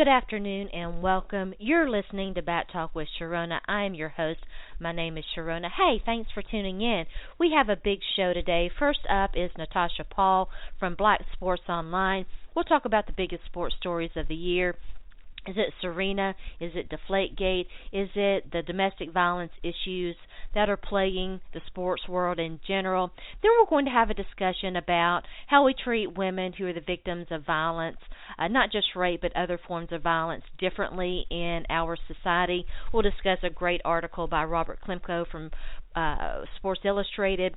Good afternoon and welcome. You're listening to Bat Talk with Sharona. I am your host. My name is Sharona. Hey, thanks for tuning in. We have a big show today. First up is Natasha Paul from Black Sports Online. We'll talk about the biggest sports stories of the year. Is it Serena? Is it Deflategate? Is it the domestic violence issues that are plaguing the sports world in general? Then we're going to have a discussion about how we treat women who are the victims of violence, not just rape, but other forms of violence differently in our society. We'll discuss a great article by Robert Klemko from Sports Illustrated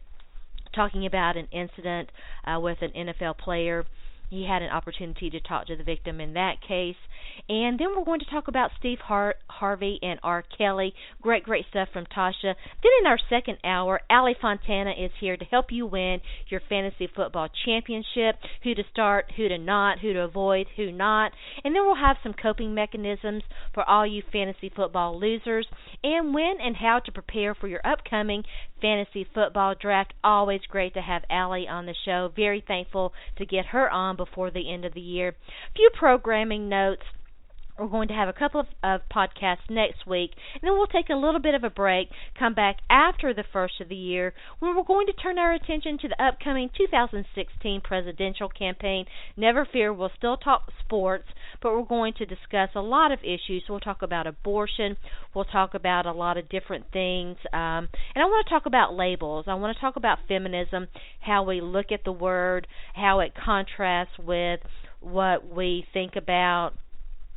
talking about an incident with an NFL player. He had an opportunity to talk to the victim in that case. And then we're going to talk about Steve Harvey and R. Kelly. Great stuff from Tasha. Then in our second hour, Allie Fontana is here to help you win your fantasy football championship, who to start, who to not, who to avoid, who not. And then we'll have some coping mechanisms for all you fantasy football losers, and when and how to prepare for your upcoming fantasy football draft. Always great to have Allie on the show. Very thankful to get her on before the end of the year. A few programming notes. We're going to have a couple of podcasts next week, and then we'll take a little bit of a break, come back after the first of the year, when we're going to turn our attention to the upcoming 2016 presidential campaign. Never fear, we'll still talk sports, but we're going to discuss a lot of issues. We'll talk about abortion. We'll talk about a lot of different things, and I want to talk about labels. I want to talk about feminism, how we look at the word, how it contrasts with what we think about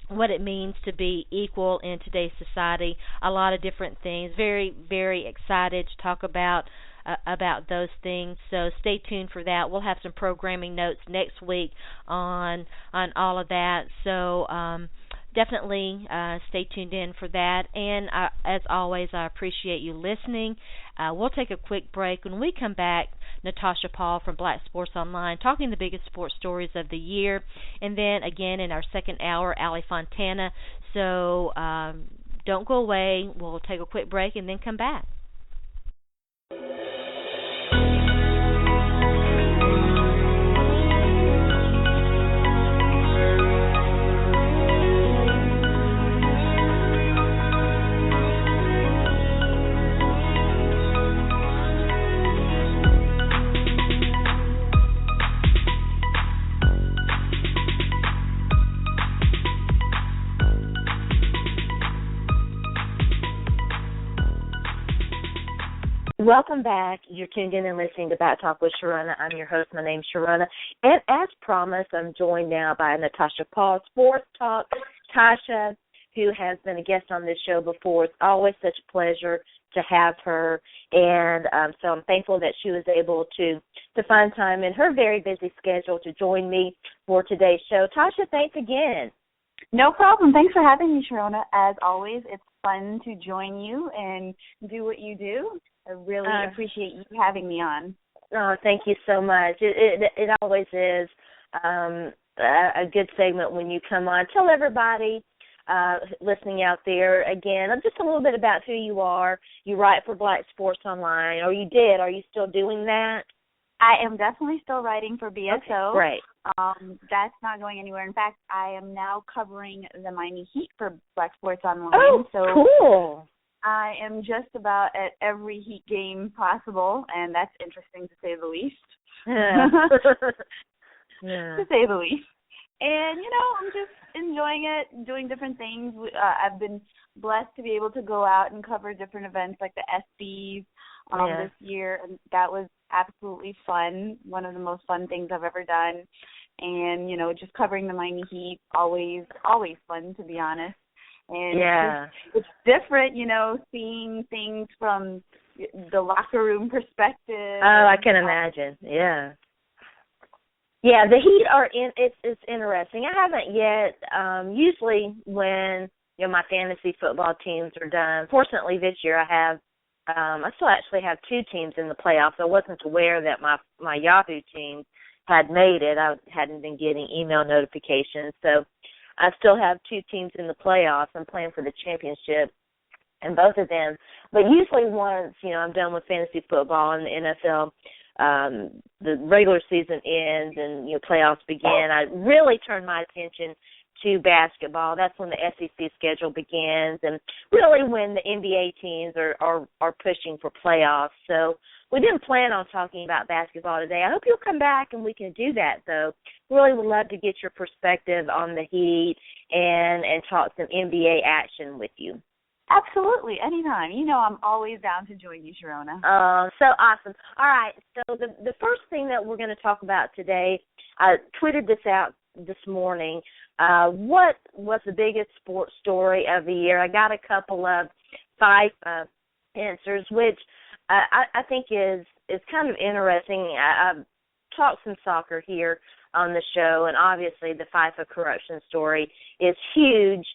what it means to be equal in today's society. A lot of different things. Very excited to talk about those things. So stay tuned for that. We'll have some programming notes next week on all of that. So definitely stay tuned in for that. And as always, I appreciate you listening. We'll take a quick break. When we come back, Natasha Paul from Black Sports Online talking the biggest sports stories of the year. And then again in our second hour, Allie Fontana. So don't go away. We'll take a quick break and then come back. Welcome back. You're tuned in and listening to Bat Talk with Sharona. I'm your host. My name's Sharona. And as promised, I'm joined now by Natasha Paul, Sports Talk. Tasha, who has been a guest on this show before. It's always such a pleasure to have her. And so I'm thankful that she was able to find time in her very busy schedule to join me for today's show. Tasha, thanks again. No problem. Thanks for having me, Sharona. As always, it's fun to join you and do what you do. I really appreciate you having me on. Oh, thank you so much. It always is a good segment when you come on. Tell everybody listening out there, again, just a little bit about who you are. You write for Black Sports Online, or you did. Are you still doing that? I am definitely still writing for BSO. Okay, great. That's not going anywhere. In fact, I am now covering the Miami Heat for Black Sports Online. Oh, so cool. I am just about at every Heat game possible, and that's interesting to say the least. Yeah. To say the least. And, I'm just enjoying it, doing different things. I've been blessed to be able to go out and cover different events like the ESPYs this year, and that was absolutely fun, one of the most fun things I've ever done. And, just covering the Miami Heat, always fun, to be honest. And it's different, seeing things from the locker room perspective. Oh, I can imagine. Yeah. Yeah, the Heat are it's interesting. I haven't yet. Usually when my fantasy football teams are done. Fortunately, this year I still actually have two teams in the playoffs. I wasn't aware that my Yahoo team had made it. I hadn't been getting email notifications, so I still have two teams in the playoffs. I'm playing for the championship in both of them. But usually once, I'm done with fantasy football and the NFL, the regular season ends and, playoffs begin, I really turn my attention to basketball. That's when the SEC schedule begins, and really when the NBA teams are pushing for playoffs. So we didn't plan on talking about basketball today. I hope you'll come back and we can do that, though. Really would love to get your perspective on the Heat and talk some NBA action with you. Absolutely, anytime. You know I'm always down to join you, Sharona. So awesome. All right, so the first thing that we're going to talk about today, I tweeted this out this morning. What was the biggest sports story of the year? I got a couple of 5 answers, which I think is kind of interesting. I've talked some soccer here on the show, and obviously the FIFA corruption story is huge.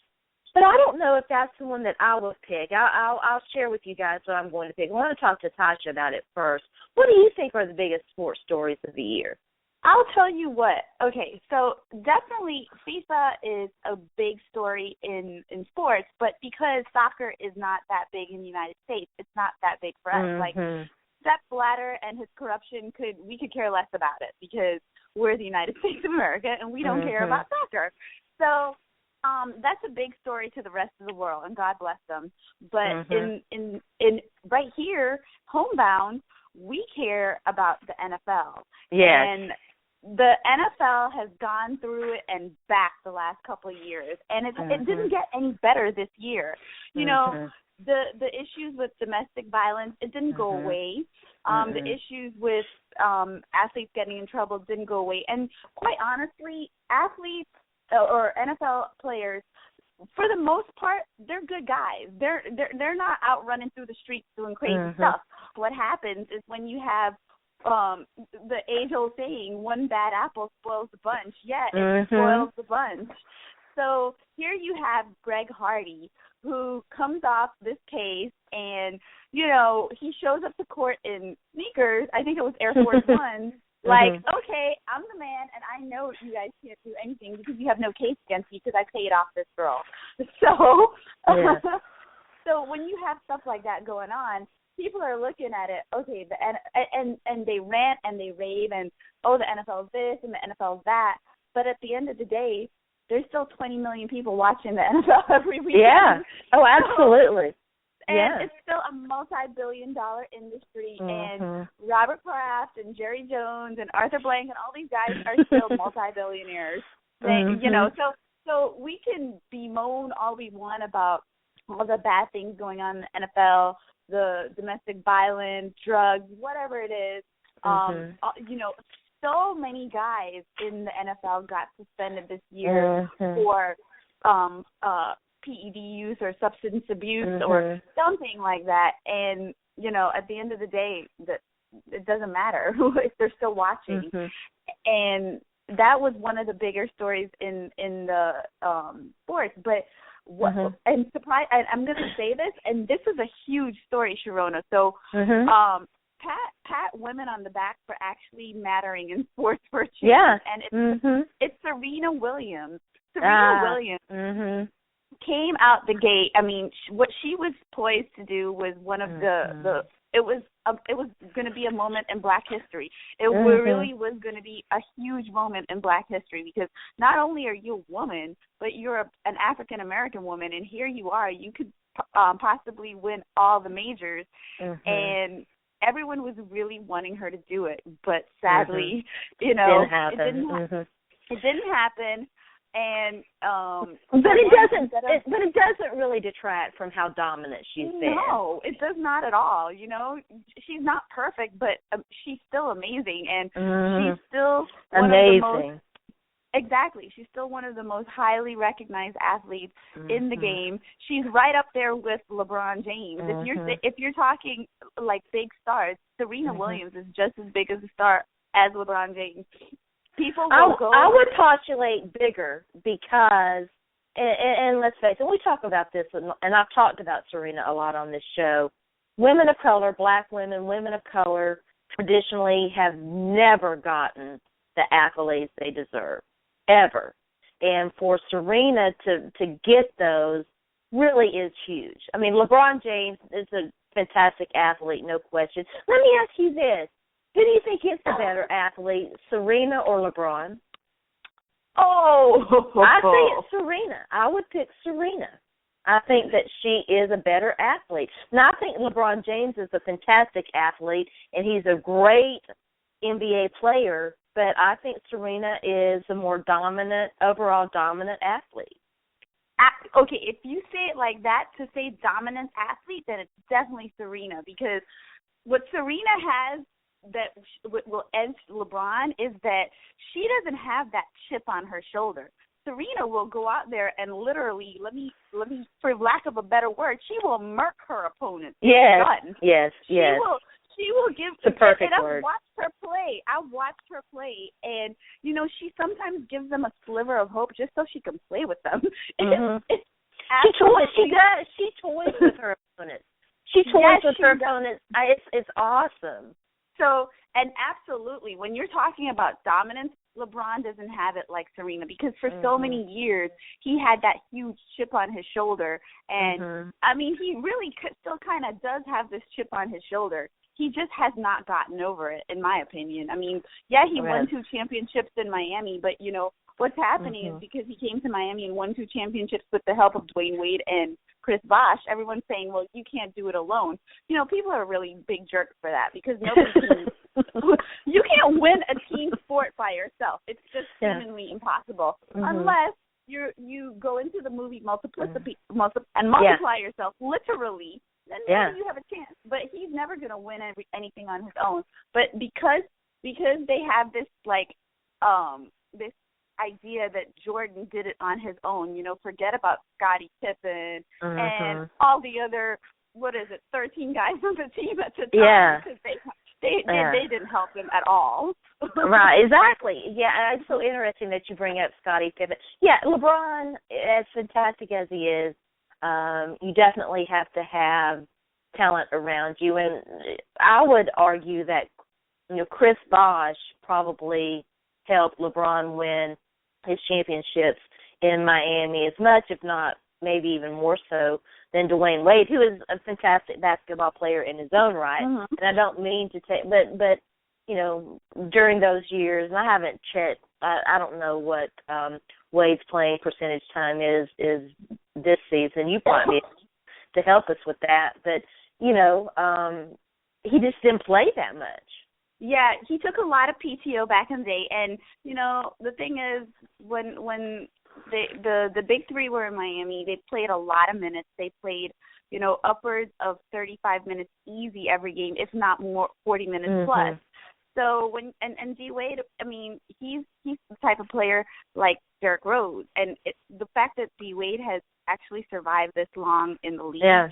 But I don't know if that's the one that I would pick. I'll share with you guys what I'm going to pick. I want to talk to Natasha about it first. What do you think are the biggest sports stories of the year? I'll tell you what. Okay, so definitely FIFA is a big story in sports, but because soccer is not that big in the United States, it's not that big for us. Mm-hmm. Like Sepp Blatter and his corruption, we could care less about it because we're the United States of America and we don't care about soccer. So that's a big story to the rest of the world, and God bless them. But in right here, homebound, we care about the NFL. Yes. And the NFL has gone through it and back the last couple of years, and it didn't get any better this year. You know, the issues with domestic violence, it didn't go away. The issues with athletes getting in trouble didn't go away. And quite honestly, athletes or NFL players, for the most part, they're good guys. They're not out running through the streets doing crazy stuff. What happens is when you have the age-old saying, one bad apple spoils the bunch. Yeah, it spoils the bunch. So here you have Greg Hardy, who comes off this case, and, you know, he shows up to court in sneakers. I think it was Air Force One. Like, okay, I'm the man, and I know you guys can't do anything because you have no case against me because I paid off this girl. So, so when you have stuff like that going on, people are looking at it, okay, and they rant and they rave and, oh, the NFL is this and the NFL is that. But at the end of the day, there's still 20 million people watching the NFL every weekend. Yeah. Oh, absolutely. And it's still a multi-billion-dollar industry, and Robert Kraft and Jerry Jones and Arthur Blank and all these guys are still multi-billionaires. You know, so we can bemoan all we want about all the bad things going on in the NFL, the domestic violence, drugs, whatever it is. You know, so many guys in the NFL got suspended this year for PED use or substance abuse or something like that. And, you know, at the end of the day, it doesn't matter if they're still watching. And that was one of the bigger stories in the sports. But and surprise, I'm going to say this, and this is a huge story, Sharona. So pat women on the back for actually mattering in sports for a change. Yeah. And it's Serena Williams. Serena Williams came out the gate. I mean, what she was poised to do was one of it was going to be a moment in Black history. It really was going to be a huge moment in Black history because not only are you a woman, but you're an African American woman, and here you are. You could possibly win all the majors, and everyone was really wanting her to do it, but sadly, you know, it didn't happen. And but it doesn't really detract from how dominant she's been. No, it does not at all. You know, she's not perfect, but she's still amazing, and she's still one of the most. Exactly, she's still one of the most highly recognized athletes in the game. She's right up there with LeBron James. If you're talking like big stars, Serena Williams is just as big as a star as LeBron James. I would postulate bigger because, and let's face it, we talk about this, and I've talked about Serena a lot on this show. Women of color, Black women, women of color, traditionally have never gotten the accolades they deserve, ever. And for Serena to get those really is huge. I mean, LeBron James is a fantastic athlete, no question. Let me ask you this. Who do you think is the better athlete, Serena or LeBron? Oh, I think Serena. I would pick Serena. I think that she is a better athlete. Now, I think LeBron James is a fantastic athlete, and he's a great NBA player, but I think Serena is a more overall dominant athlete. Okay, if you say it like that, to say dominant athlete, then it's definitely Serena, because what Serena has that will edge LeBron is that she doesn't have that chip on her shoulder. Serena will go out there and literally, let me, for lack of a better word, she will murk her opponent. Yes, Done. yes. She will give the perfect and word. I've watched her play. And she sometimes gives them a sliver of hope just so she can play with them. Mm-hmm. She toys with her opponents. She toys with her opponents. It's awesome. So, and absolutely, when you're talking about dominance, LeBron doesn't have it like Serena, because for so many years he had that huge chip on his shoulder, and I mean, he really still kind of does have this chip on his shoulder. He just has not gotten over it, in my opinion. I mean, yeah, he won 2 championships in Miami, but what's happening is because he came to Miami and won 2 championships with the help of Dwayne Wade and Chris Bosh, everyone's saying, well, you can't do it alone. People are really big jerks for that, because nobody can. You can't win a team sport by yourself. It's just humanly impossible, unless you go into the movie multiplicity and multiply yourself literally. Then maybe you have a chance. But he's never going to win anything on his own. But because they have this this idea that Jordan did it on his own, forget about Scottie Pippen and all the other 13 guys on the team at the time, because they didn't help him at all. Right, exactly. Yeah, it's so interesting that you bring up Scottie Pippen. Yeah, LeBron, as fantastic as he is, you definitely have to have talent around you. And I would argue that, Chris Bosh probably helped LeBron win his championships in Miami as much, if not maybe even more so, than Dwayne Wade, who is a fantastic basketball player in his own right. And I don't mean to take, but during those years, and I haven't checked, I don't know what Wade's playing percentage time is this season. You might be able to help us with that, but he just didn't play that much. Yeah, he took a lot of PTO back in the day, and the thing is, when the big three were in Miami, they played a lot of minutes. They played upwards of 35 minutes easy every game, if not more, 40 minutes plus. So and D Wade, I mean, he's the type of player like Derrick Rose, and the fact that D Wade has actually survived this long in the league,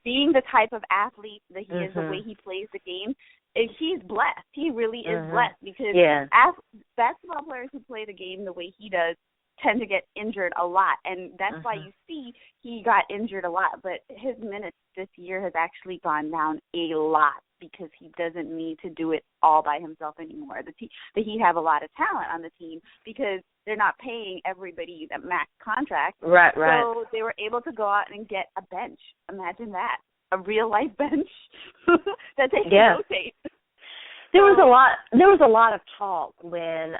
being the type of athlete that he is, the way he plays the game, he's blessed. He really is blessed, because basketball players who play the game the way he does tend to get injured a lot, and that's why you see he got injured a lot. But his minutes this year has actually gone down a lot, because he doesn't need to do it all by himself anymore. The Heat have a lot of talent on the team, because they're not paying everybody that max contract. Right. So they were able to go out and get a bench. Imagine that. A real life bench that they can rotate. There was a lot of talk when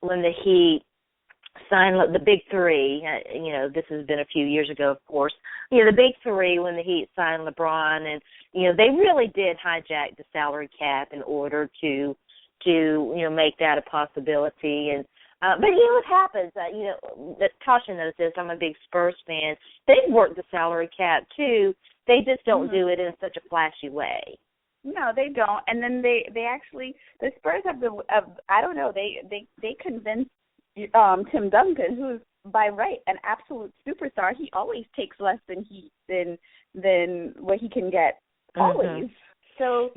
the Heat signed the big three. This has been a few years ago, of course. The big three, when the Heat signed LeBron, and they really did hijack the salary cap in order to make that a possibility. And but it happens. Natasha knows this. I'm a big Spurs fan. They've worked the salary cap too. They just don't do it in such a flashy way. No, they don't. And then they actually, the Spurs have been, I don't know, they convinced Tim Duncan, who's by right an absolute superstar. He always takes less than what he can get, always. So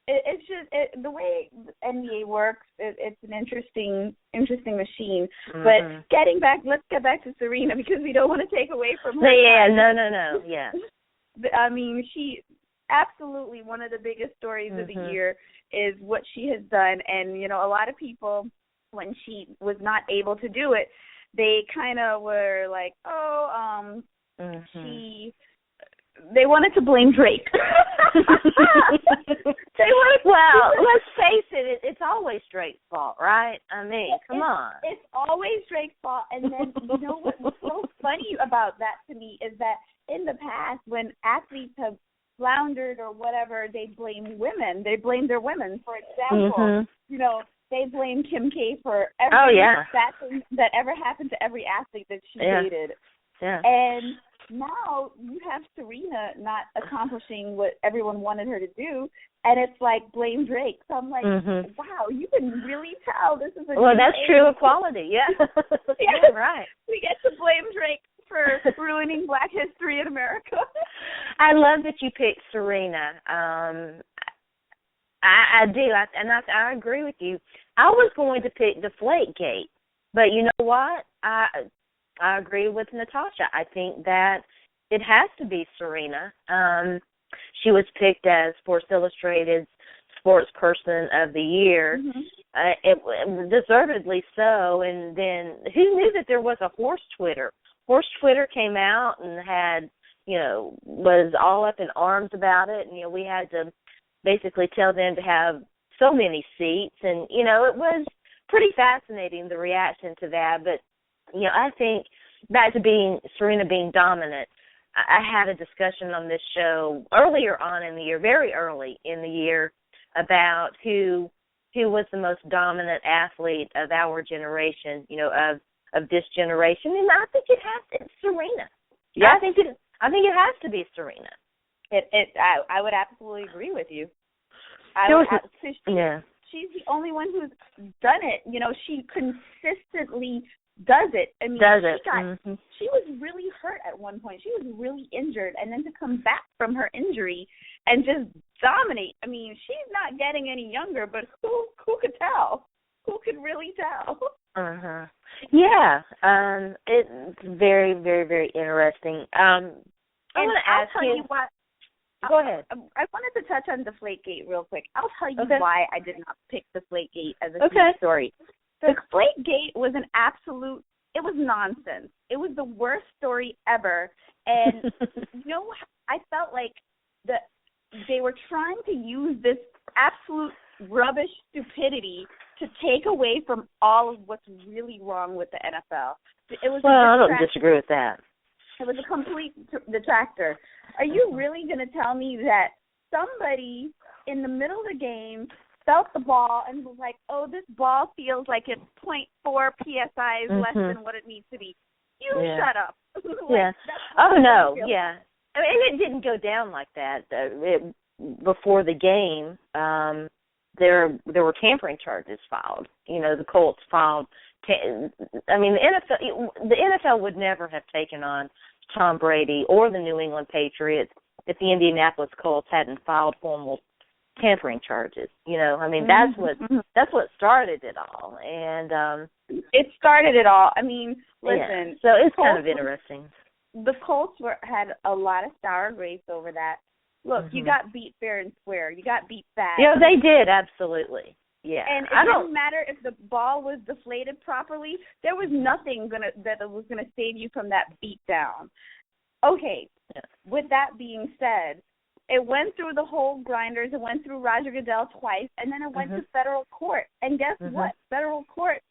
it's just the way NBA works. It's an interesting machine. But let's get back to Serena, because we don't want to take away from her. No. Yeah. I mean, she absolutely, one of the biggest stories of the year is what she has done. And a lot of people, when she was not able to do it, they kind of were like, they wanted to blame Drake. Well, let's face it, it's always Drake's fault, right? I mean, come on. It's always Drake's fault. And then, you know what's so funny about that to me is that in the past, when athletes have floundered or whatever, they blame women. They blame their women. For example, you know, they blame Kim K for every bad thing that ever happened to every athlete that she dated. Yeah. And now you have Serena not accomplishing what everyone wanted her to do, and it's like blame Drake. So I'm like, wow, you can really tell this is a well, that's true equality. Yeah, yeah, right. We get to blame Drake for ruining Black history in America. I love that you picked Serena. I do, and I agree with you. I was going to pick Deflategate, but you know what? I agree with Natasha. I think that it has to be Serena. She was picked as Sports Illustrated's Sports Person of the Year, deservedly so. And then who knew that there was a horse Twitter? Horse Twitter came out and had, you know, was all up in arms about it. And, you know, we had to basically tell them to have so many seats. And, you know, it was pretty fascinating, the reaction to that. But, you know, I think back to Serena being dominant, I had a discussion on this show earlier on in the year, very early in the year, about who was the most dominant athlete of our generation, you know, of this generation, and I think it's Serena. Yeah, I think it has to be Serena. I would absolutely agree with you. She's the only one who's done it. You know, she consistently does it. I mean, she was really hurt at one point. She was really injured, and then to come back from her injury and just dominate. I mean, she's not getting any younger, but who could tell? Who could really tell? Yeah. It's very, very, very interesting. I want to ask you why. Go ahead. I wanted to touch on Deflategate real quick. I'll tell you why I did not pick Deflategate as a huge story. Deflategate was it was nonsense. It was the worst story ever. And, you know, I felt like they were trying to use this absolute rubbish stupidity to take away from all of what's really wrong with the NFL. I don't disagree with that. It was a complete detractor. Are you really going to tell me that somebody in the middle of the game felt the ball and was like, oh, this ball feels like it's 0.4 PSI less than what it needs to be? Shut up. Oh, no. Yeah. I mean, it didn't go down like that. Before the game, there were tampering charges filed. You know, the Colts filed. I mean, the NFL would never have taken on Tom Brady or the New England Patriots if the Indianapolis Colts hadn't filed formal tampering charges. You know, I mean, that's what started it all. And it started it all. I mean, listen. So it's kind of interesting. The Colts had a lot of sour grapes over that. Look, you got beat fair and square. You got beat fast. Yeah, they did, absolutely. Yeah. And it didn't matter if the ball was deflated properly. There was nothing that was going to save you from that beat down. Okay, with that being said, it went through the whole grinders. It went through Roger Goodell twice, and then it went to federal court. And guess what? Federal court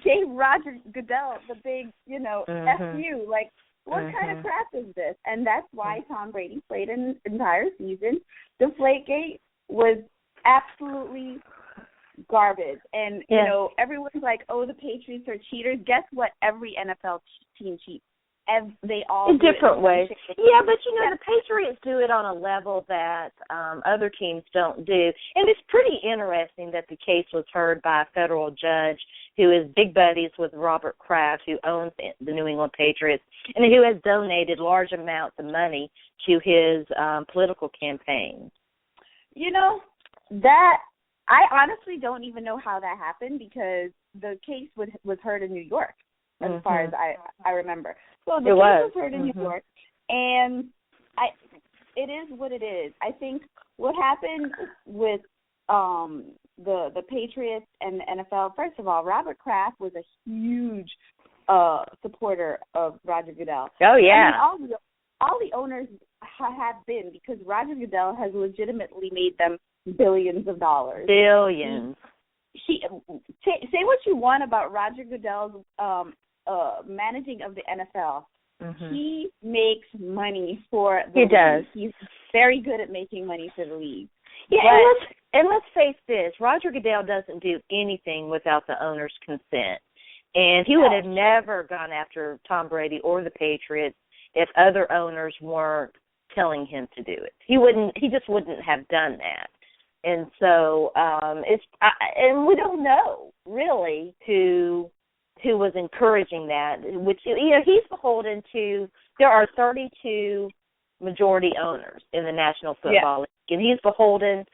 gave Roger Goodell the big, you know, F you. Like, what kind of crap is this? And that's why Tom Brady played an entire season. Deflategate was absolutely garbage. And, you know, everyone's like, oh, the Patriots are cheaters. Guess what? Every NFL team cheats. They all in different ways. Yeah, but, you know, the Patriots do it on a level that other teams don't do. And it's pretty interesting that the case was heard by a federal judge who is big buddies with Robert Kraft, who owns the New England Patriots, and who has donated large amounts of money to his political campaign. You know, that I honestly don't even know how that happened because the case was heard in New York, as far as I remember. So the case was heard in New York, and it is what it is. I think what happened with the Patriots and the NFL, first of all, Robert Kraft was a huge supporter of Roger Goodell. Oh, yeah. I mean, all the owners have been, because Roger Goodell has legitimately made them billions of dollars. Billions. Say what you want about Roger Goodell's managing of the NFL. Mm-hmm. He makes money for the league. He does. He's very good at making money for the league. Yeah, and let's face this, Roger Goodell doesn't do anything without the owner's consent. And he would have never gone after Tom Brady or the Patriots if other owners weren't telling him to do it. He just wouldn't have done that. And so and we don't know really who was encouraging that, which, he's beholden to. There are 32 majority owners in the National Football League, and he's beholden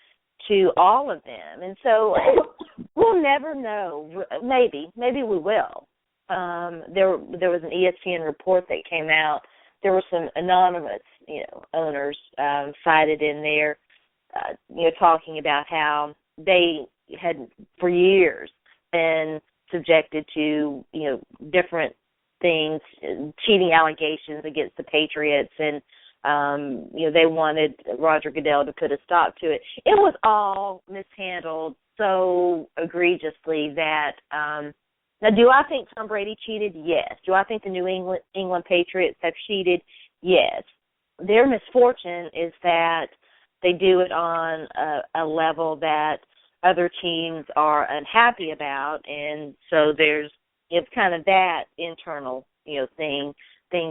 to all of them. And so we'll never know. Maybe we will. There was an ESPN report that came out. There were some anonymous, owners cited in there, talking about how they had for years been subjected to, different things, cheating allegations against the Patriots, and they wanted Roger Goodell to put a stop to it. It was all mishandled so egregiously that now, do I think Tom Brady cheated? Yes. Do I think the New England Patriots have cheated? Yes. Their misfortune is that they do it on a level that other teams are unhappy about, and so it's kind of that internal, thing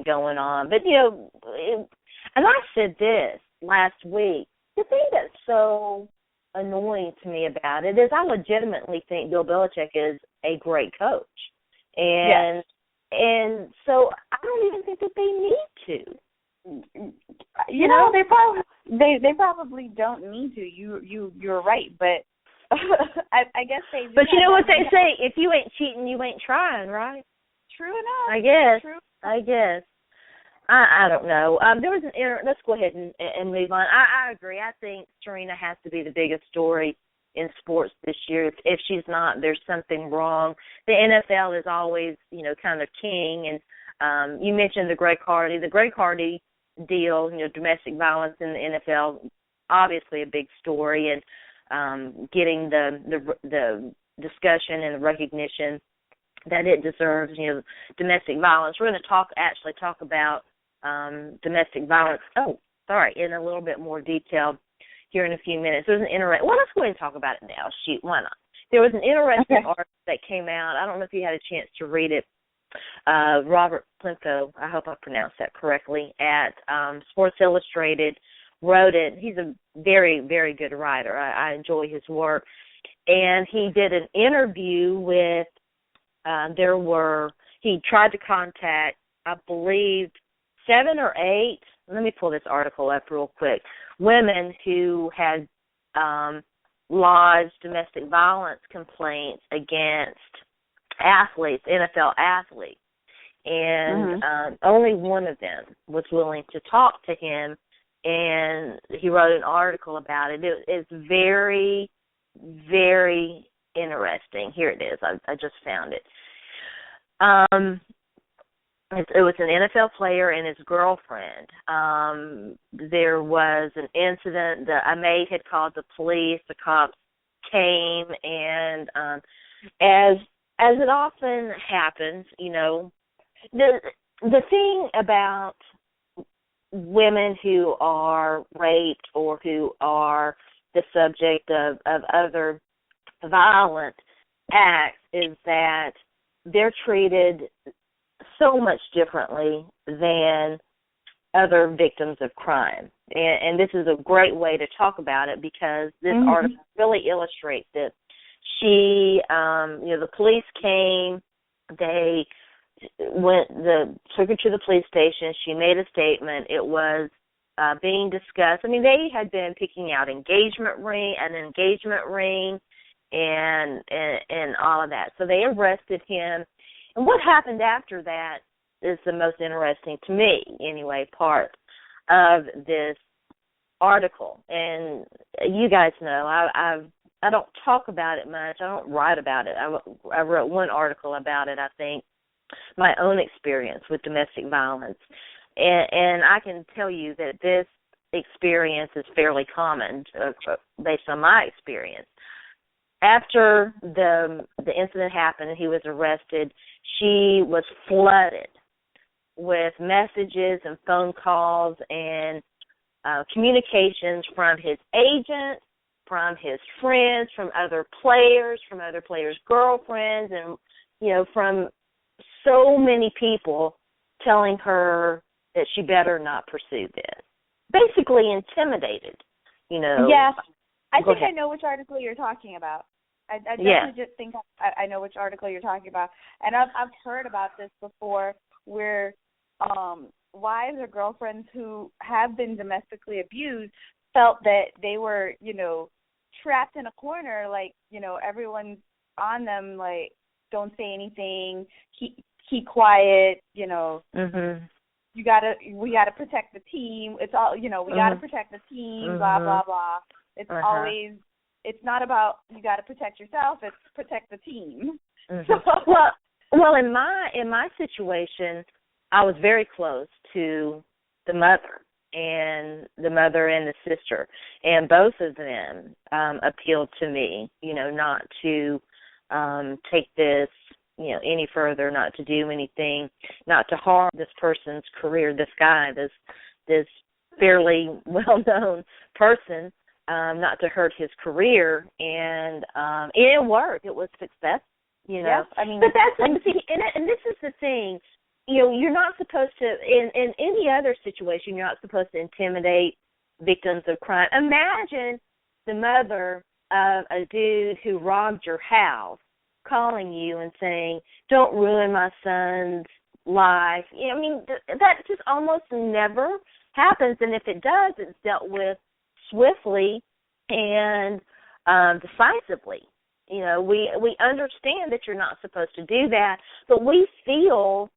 going on. But, and I said this last week, the thing that's so annoying to me about it is I legitimately think Bill Belichick is a great coach. And so I don't even think that they need to. They probably don't need to. You're right, but I guess they do. But you know what they say, if you ain't cheating, you ain't trying, right? True enough. I guess. I don't know. There was let's go ahead and move on. I agree. I think Serena has to be the biggest story in sports this year. If she's not, there's something wrong. The NFL is always, kind of king. And you mentioned the Greg Hardy deal, domestic violence in the NFL, obviously a big story, and getting the discussion and the recognition that it deserves, domestic violence. We're going to talk about domestic violence, in a little bit more detail here in a few minutes. There's let's go ahead and talk about it now. Shoot, why not? There was an interesting article that came out. I don't know if you had a chance to read it. Robert Plinko, I hope I pronounced that correctly, at Sports Illustrated wrote it. He's a very, very good writer. I enjoy his work. And he did an interview with, he tried to contact, I believe, 7 or 8, let me pull this article up real quick, women who had lodged domestic violence complaints against athletes, NFL athletes. And only one of them was willing to talk to him, and he wrote an article about it. It's very, very interesting. Here it is. I just found it. It was an NFL player and his girlfriend. There was an incident. A maid had called the police. The cops came, and as it often happens, the thing about women who are raped or who are the subject of other violent acts is that they're treated so much differently than other victims of crime. And this is a great way to talk about it because this article really illustrates it. She, the police came, they took her to the police station. She made a statement. It was being discussed. I mean, they had been picking out an engagement ring, and all of that. So they arrested him. And what happened after that is the most interesting, to me anyway, part of this article. And you guys know I don't talk about it much. I don't write about it. I wrote one article about it, I think, my own experience with domestic violence. and I can tell you that this experience is fairly common based on my experience. After the incident happened and he was arrested, she was flooded with messages and phone calls and communications from his agent, from his friends, from other players' girlfriends, and, from so many people telling her that she better not pursue this. Basically intimidated, Yes. I think I know which article you're talking about. I definitely just think I know which article you're talking about. And I've heard about this before where wives or girlfriends who have been domestically abused felt that they were, trapped in a corner, like, everyone's on them, like, don't say anything, keep quiet, we gotta protect the team. It's all, we gotta protect the team, blah, blah, blah. It's always, it's not about you gotta protect yourself, it's protect the team. So, well, in my situation, I was very close to the mother and the sister, and both of them appealed to me, not to take this, any further, not to do anything, not to harm this person's career, this guy, this fairly well-known person, not to hurt his career, and it worked. It was successful, Yes, but that's, and this is the thing. You're not supposed to, in any other situation, you're not supposed to intimidate victims of crime. Imagine the mother of a dude who robbed your house calling you and saying, don't ruin my son's life. That just almost never happens. And if it does, it's dealt with swiftly and decisively. We understand that you're not supposed to do that, but we feel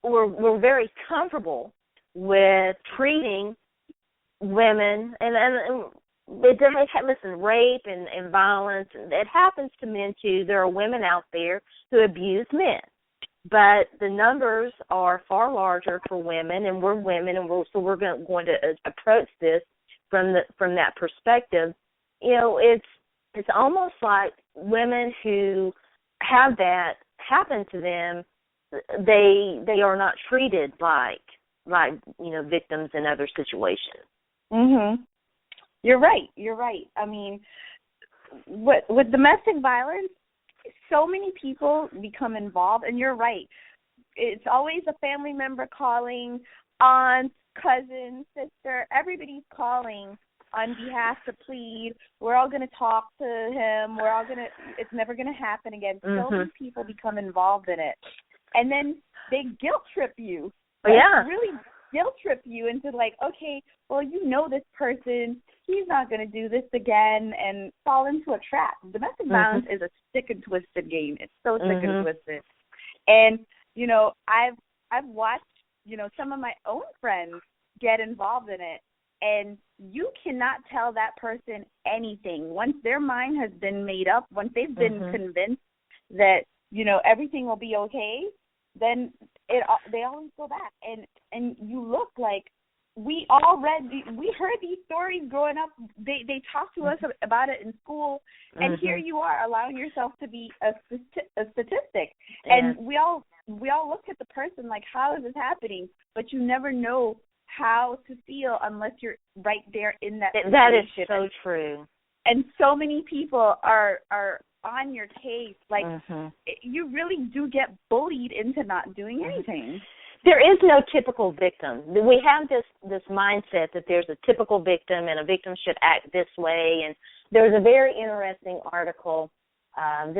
we're very comfortable with treating women, and it doesn't, listen, rape and violence, it happens to men too. There are women out there who abuse men, but the numbers are far larger for women, and we're women, and so we're going to approach this from that perspective. It's almost like women who have that happen to them, they are not treated like victims in other situations. Mhm. You're right. With domestic violence, so many people become involved, and you're right. It's always a family member calling, aunt, cousin, sister, everybody's calling on behalf to plead. We're all going to talk to him. It's never going to happen again. So many people become involved in it. And then they guilt trip you. Really guilt trip you into like, okay, well, this person, he's not going to do this again, and fall into a trap. Domestic violence is a sick and twisted game. It's so sick and twisted. And, I've watched, some of my own friends get involved in it, and you cannot tell that person anything. Once their mind has been made up, once they've been convinced that, everything will be okay, then they always go back. And you look like, we heard these stories growing up. They talked to us about it in school, and here you are allowing yourself to be a statistic. Yeah. And we all look at the person like, how is this happening? But you never know how to feel unless you're right there in that situation. That is so true. And so many people are on your case. Like, you really do get bullied into not doing anything. There is no typical victim. We have this mindset that there's a typical victim and a victim should act this way. And there was a very interesting article. I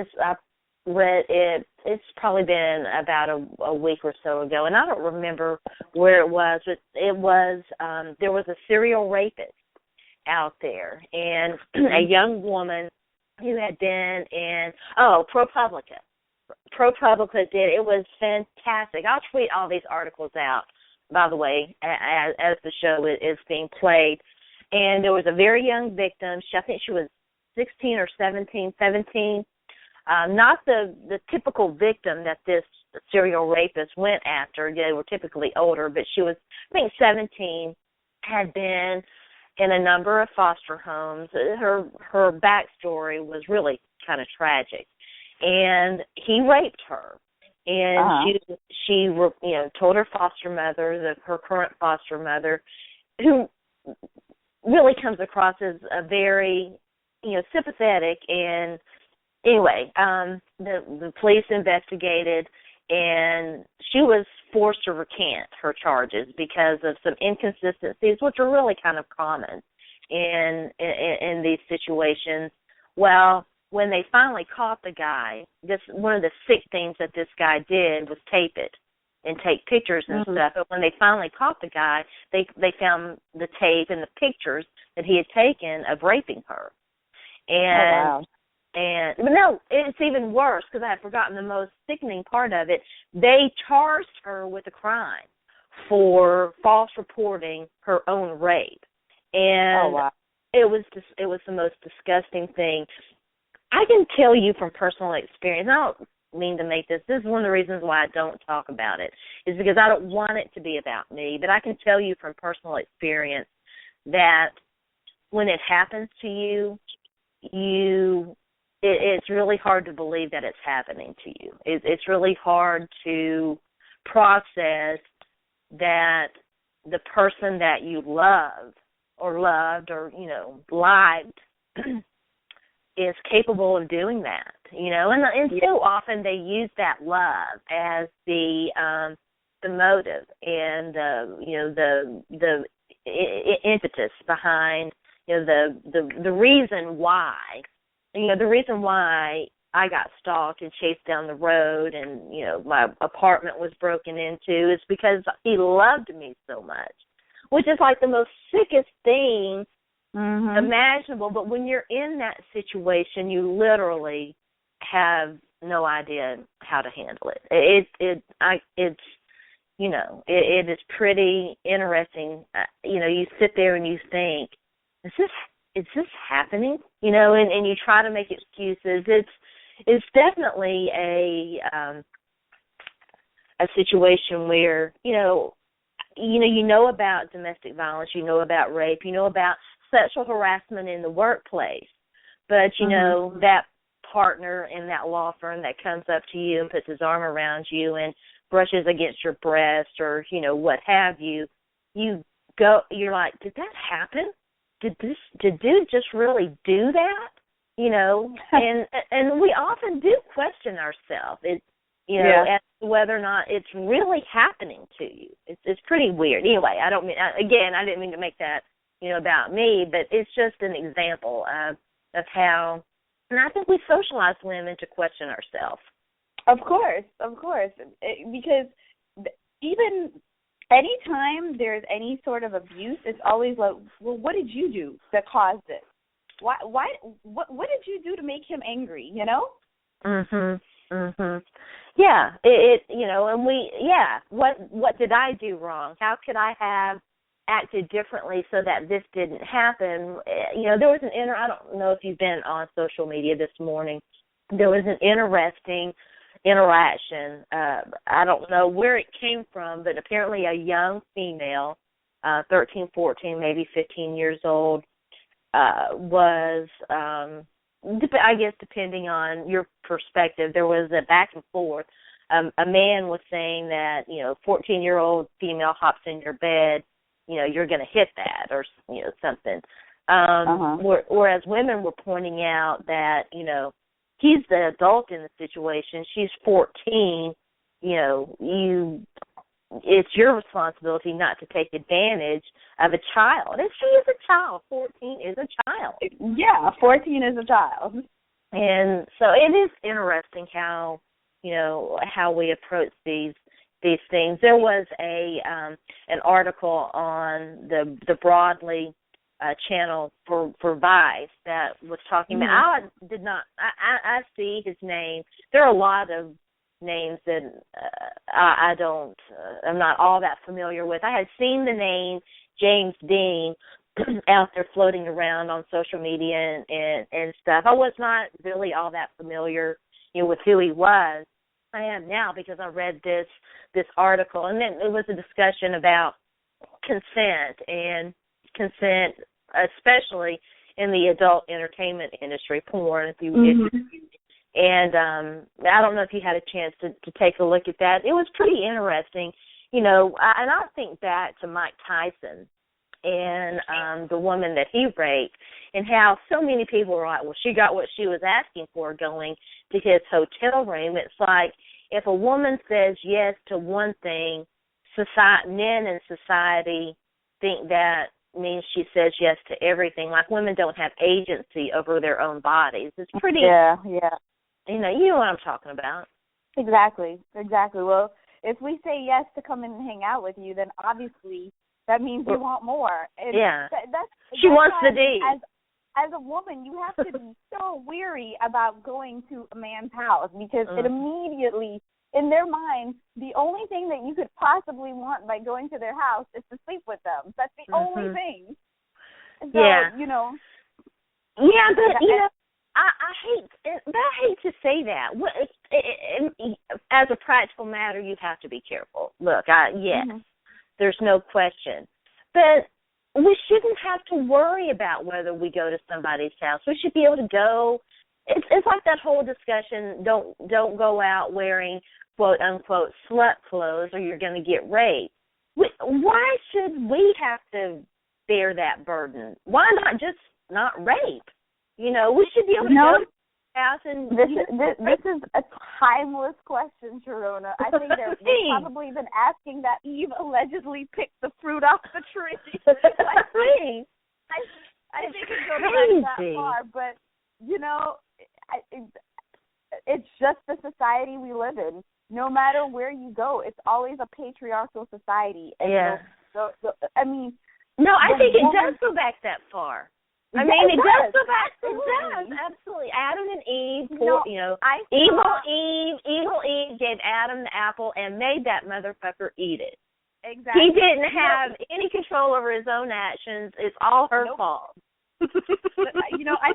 read it. It's probably been about a week or so ago, and I don't remember where it was, but it was there was a serial rapist out there, and a young woman who had been in ProPublica. ProPublica did. It was fantastic. I'll tweet all these articles out, by the way, as the show is being played. And there was a very young victim. I think she was 16 or 17. Not the typical victim that this serial rapists went after. They were typically older, but she was, I think, 17, had been in a number of foster homes. Her backstory was really kind of tragic, and he raped her. And she told her foster mother, her current foster mother, who really comes across as a very, sympathetic. And anyway, the police investigated, and she was forced to recant her charges because of some inconsistencies, which are really kind of common in these situations. Well, when they finally caught the guy, one of the sick things that this guy did was tape it and take pictures and stuff. But when they finally caught the guy, they found the tape and the pictures that he had taken of raping her. And but no, it's even worse, because I had forgotten the most sickening part of it. They charged her with a crime for false reporting her own rape, and it was the most disgusting thing. I can tell you from personal experience. I don't mean to make this. This is one of the reasons why I don't talk about it, is because I don't want it to be about me. But I can tell you from personal experience that when it happens to you, it's really hard to believe that it's happening to you. It's really hard to process that the person that you loved or liked is capable of doing that, and so often they use that love as the motive and the impetus behind the reason why. The reason why I got stalked and chased down the road and, my apartment was broken into is because he loved me so much, which is like the most sickest thing imaginable. But when you're in that situation, you literally have no idea how to handle it. It is pretty interesting. You sit there and you think, is this happening? And you try to make excuses. It's definitely a situation where, you know about domestic violence, you know about rape, you know about sexual harassment in the workplace, but that partner in that law firm that comes up to you and puts his arm around you and brushes against your breast or, what have you, you're like, did that happen? Did dude just really do that? And we often do question ourselves. As to whether or not it's really happening to you. It's pretty weird. Anyway, I didn't mean to make that, about me, but it's just an example of how, and I think we socialize women to question ourselves. Of course. Because even anytime there's any sort of abuse, it's always like, well, what did you do that caused it? What did you do to make him angry, Yeah, what did I do wrong? How could I have acted differently so that this didn't happen? There was I don't know if you've been on social media this morning. There was an interesting interaction. I don't know where it came from, but apparently a young female, 13, 14, maybe 15 years old, was, I guess depending on your perspective, there was a back and forth. A man was saying that, 14-year-old female hops in your bed, you're going to hit that or, something. Whereas women were pointing out that, he's the adult in the situation. She's 14. It's your responsibility not to take advantage of a child. And she is a child. 14 is a child. Yeah, 14 is a child. And so it is interesting how, how we approach these things. There was an article on the Broadly channel for Vice that was talking about. I see his name. There are a lot of names that I'm not all that familiar with. I had seen the name James Dean out there floating around on social media and stuff. I was not really all that familiar, with who he was. I am now because I read this article, and then it was a discussion about consent, especially in the adult entertainment industry, porn, if you and I don't know if you had a chance to take a look at that. It was pretty interesting, and I think back to Mike Tyson and the woman that he raped, and how so many people were like, well, she got what she was asking for going to his hotel room. It's like if a woman says yes to one thing, men in society think that means she says yes to everything. Like women don't have agency over their own bodies. It's pretty. Yeah. You know what I'm talking about. Exactly. Well, if we say yes to come in and hang out with you, then obviously that means you want more. And she wants the D. As a woman, you have to be so weary about going to a man's house because it immediately, in their mind, the only thing that you could possibly want by going to their house is to sleep with them. That's the only thing. So, Yeah, but I hate to say that. As a practical matter, you have to be careful. Look, there's no question. But we shouldn't have to worry about whether we go to somebody's house. We should be able to go. It's like that whole discussion, don't go out wearing, quote, unquote, slut clothes or you're going to get raped. Why should we have to bear that burden? Why not just not rape? We should be able to go to the house and... This is a timeless question, Sharona. I think they've probably been asking that Eve allegedly picked the fruit off the tree. I think it goes back that far, but, it's just the society we live in. No matter where you go, it's always a patriarchal society. And No, I think it does go back that far. It does go back. It does, absolutely. Adam and Eve, evil Eve gave Adam the apple and made that motherfucker eat it. Exactly. He didn't have any control over his own actions. It's all her fault. I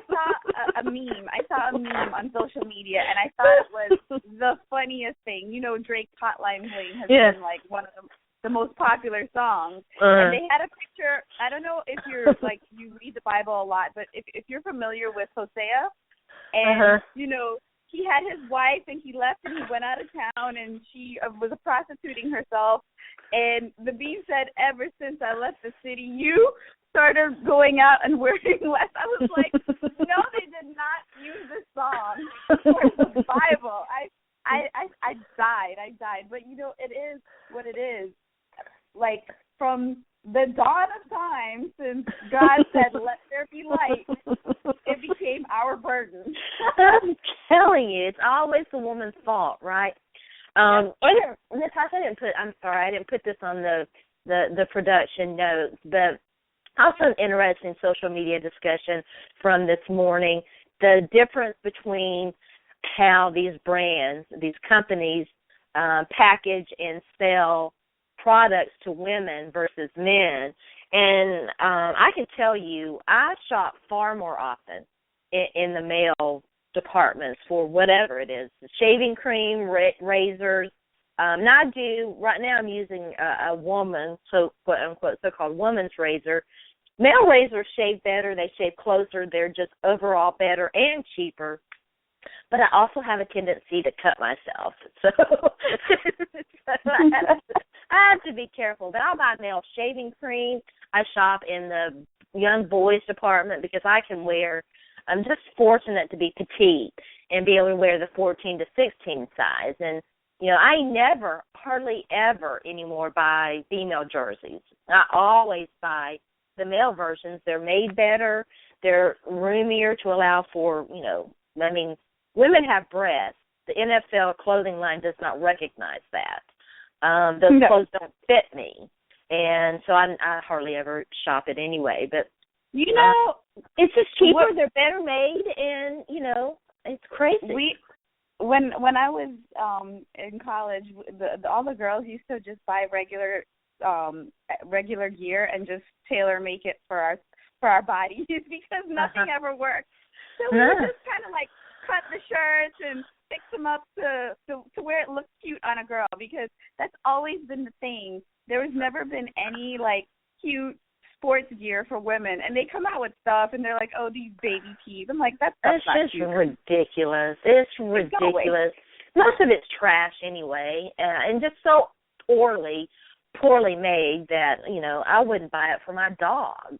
saw a meme. I saw a meme on social media, and I thought it was the funniest thing. Drake's Hotline Bling has been like one of the most popular songs. And they had a picture. I don't know if you're you read the Bible a lot, but if you're familiar with Hosea, and he had his wife and he left and he went out of town and she was prostituting herself. And the meme said, "Ever since I left the city, you started going out and wearing less." I was like, no, they did not use this song for the Bible. I died. But it is what it is. Like from the dawn of time, since God said, "Let there be light," it became our burden. I'm telling you, it's always the woman's fault, right? Natasha, I didn't put this on the production notes, but also an interesting social media discussion from this morning, the difference between how these brands, these companies package and sell products to women versus men. And I can tell you, I shop far more often in the male departments for whatever it is, shaving cream, razors. Now I do, right now I'm using a woman, quote unquote, so-called woman's razor. Male razors shave better, they shave closer, they're just overall better and cheaper. But I also have a tendency to cut myself. So I have to be careful. But I'll buy male shaving cream. I shop in the young boys department because I'm just fortunate to be petite and be able to wear the 14 to 16 size. And, I never, hardly ever anymore buy female jerseys. I always buy the male versions. They're made better. They're roomier to allow for, women have breasts. The NFL clothing line does not recognize that. Those clothes don't fit me. And so I hardly ever shop it anyway. But, it's just cheaper. They're better made, and, it's crazy. When I was in college, all the girls used to just buy regular gear and just tailor make it for our bodies because nothing ever worked. So we would just kind of cut the shirts and fix them up to where it on a girl because that's always been the thing. There has never been any, like, cute sports gear for women, and they come out with stuff, and they're like, oh, these baby tees. I'm like, that's not just cute. ridiculous. It's ridiculous. Most of it's trash anyway, and just so poorly made that, you know, I wouldn't buy it for my dog.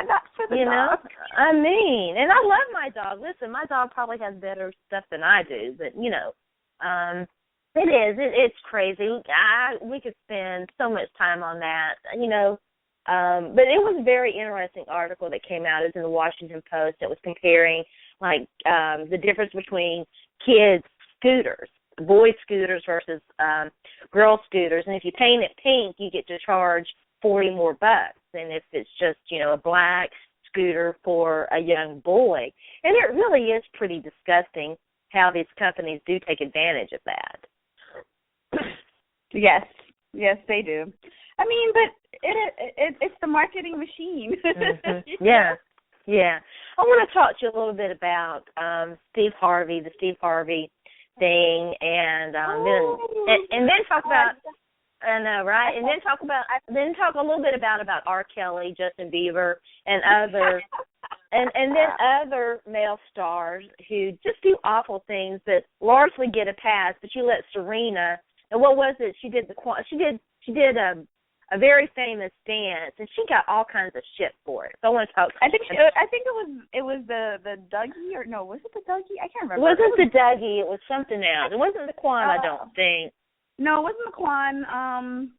Not for the dog. Know, I mean, and I love my dog. Listen, my dog probably has better stuff than I do, but, you know, it's crazy. We could spend so much time on that, you know. But it was a very interesting article that came out. It was in the Washington Post. It was comparing, like, the difference between kids' scooters, boy scooters versus girl scooters. And if you paint it pink, you get to charge $40 more. And if it's just, you know, a black scooter for a young boy. And it really is pretty disgusting how these companies do take advantage of that. Yes, they do. I mean, but it's the marketing machine. Mm-hmm. Yeah. I want to talk to you a little bit about Steve Harvey, the Steve Harvey thing, and then talk about. I know, right? And then talk a little bit about R. Kelly, Justin Bieber, and other, and then other male stars who just do awful things that largely get a pass. But you let Serena, and what was it? She did a very famous dance, and she got all kinds of shit for it. So I want to talk. I think it was the Dougie, or no, was it the Dougie? I can't remember. It wasn't the Dougie. It was something else. It wasn't the Quan, I don't think. No, it wasn't the Quan.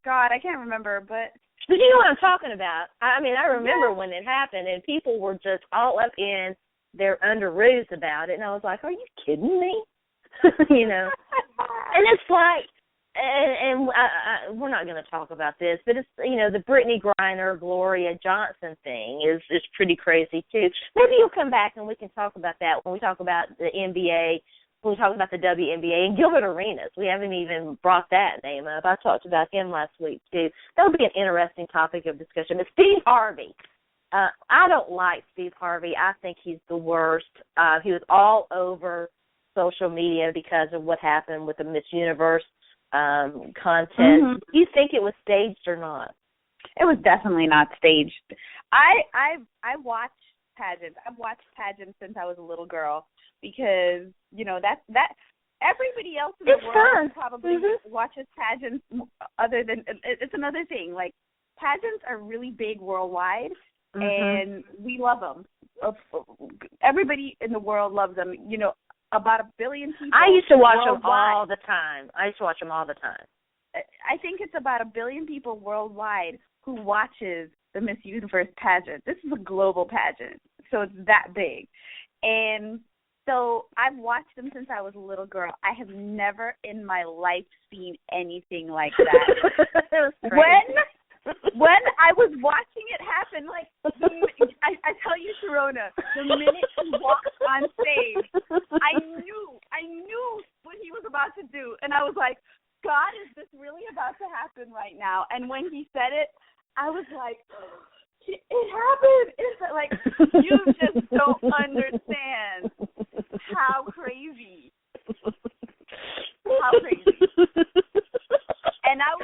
God, I can't remember, but you know what I'm talking about. I mean, I remember when it happened, and people were just all up in their underoos about it, and I was like, are you kidding me? You know? And it's like, and we're not going to talk about this, but it's, you know, the Brittany Griner, Gloria Johnson thing is pretty crazy, too. Maybe you'll come back and we can talk about that when we talk about the NBA, when we talk about the WNBA, and Gilbert Arenas. We haven't even brought that name up. I talked about him last week, too. That would be an interesting topic of discussion. But Steve Harvey. I don't like Steve Harvey. I think he's the worst. He was all over social media because of what happened with the Miss Universe contest. Mm-hmm. Do you think it was staged or not? It was definitely not staged. I watch pageants. I've watched pageants since I was a little girl because, you know, that everybody else in the world probably watches pageants other than, it's another thing. Like, pageants are really big worldwide, and we love them. Everybody in the world loves them. You know, about 1 billion people. I used to watch worldwide. them all the time. I think it's about 1 billion people worldwide who watches the Miss Universe pageant. This is a global pageant, so it's that big. And so I've watched them since I was a little girl. I have never in my life seen anything like that. When I was watching it happen, like, I tell you, Sharona, the minute he walked on stage, I knew what he was about to do. And I was like, God, is this really about to happen right now? And when he said it, I was like, it happened. It's like, you just don't understand how crazy. How crazy. And I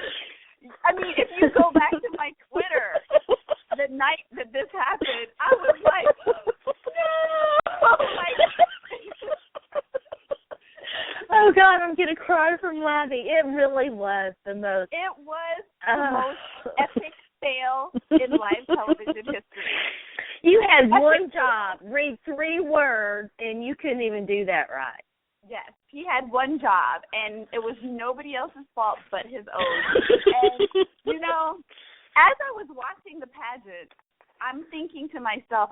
mean, if you go back to my Twitter, the night that this happened, I was like, no! Oh, God, I'm going to cry from laughing. It really was the most. It was the most epic fail in live television history. You had one job, read 3 words, and you couldn't even do that right. Yes, he had one job, and it was nobody else's fault but his own. And, you know, as I was watching the pageant, I'm thinking to myself,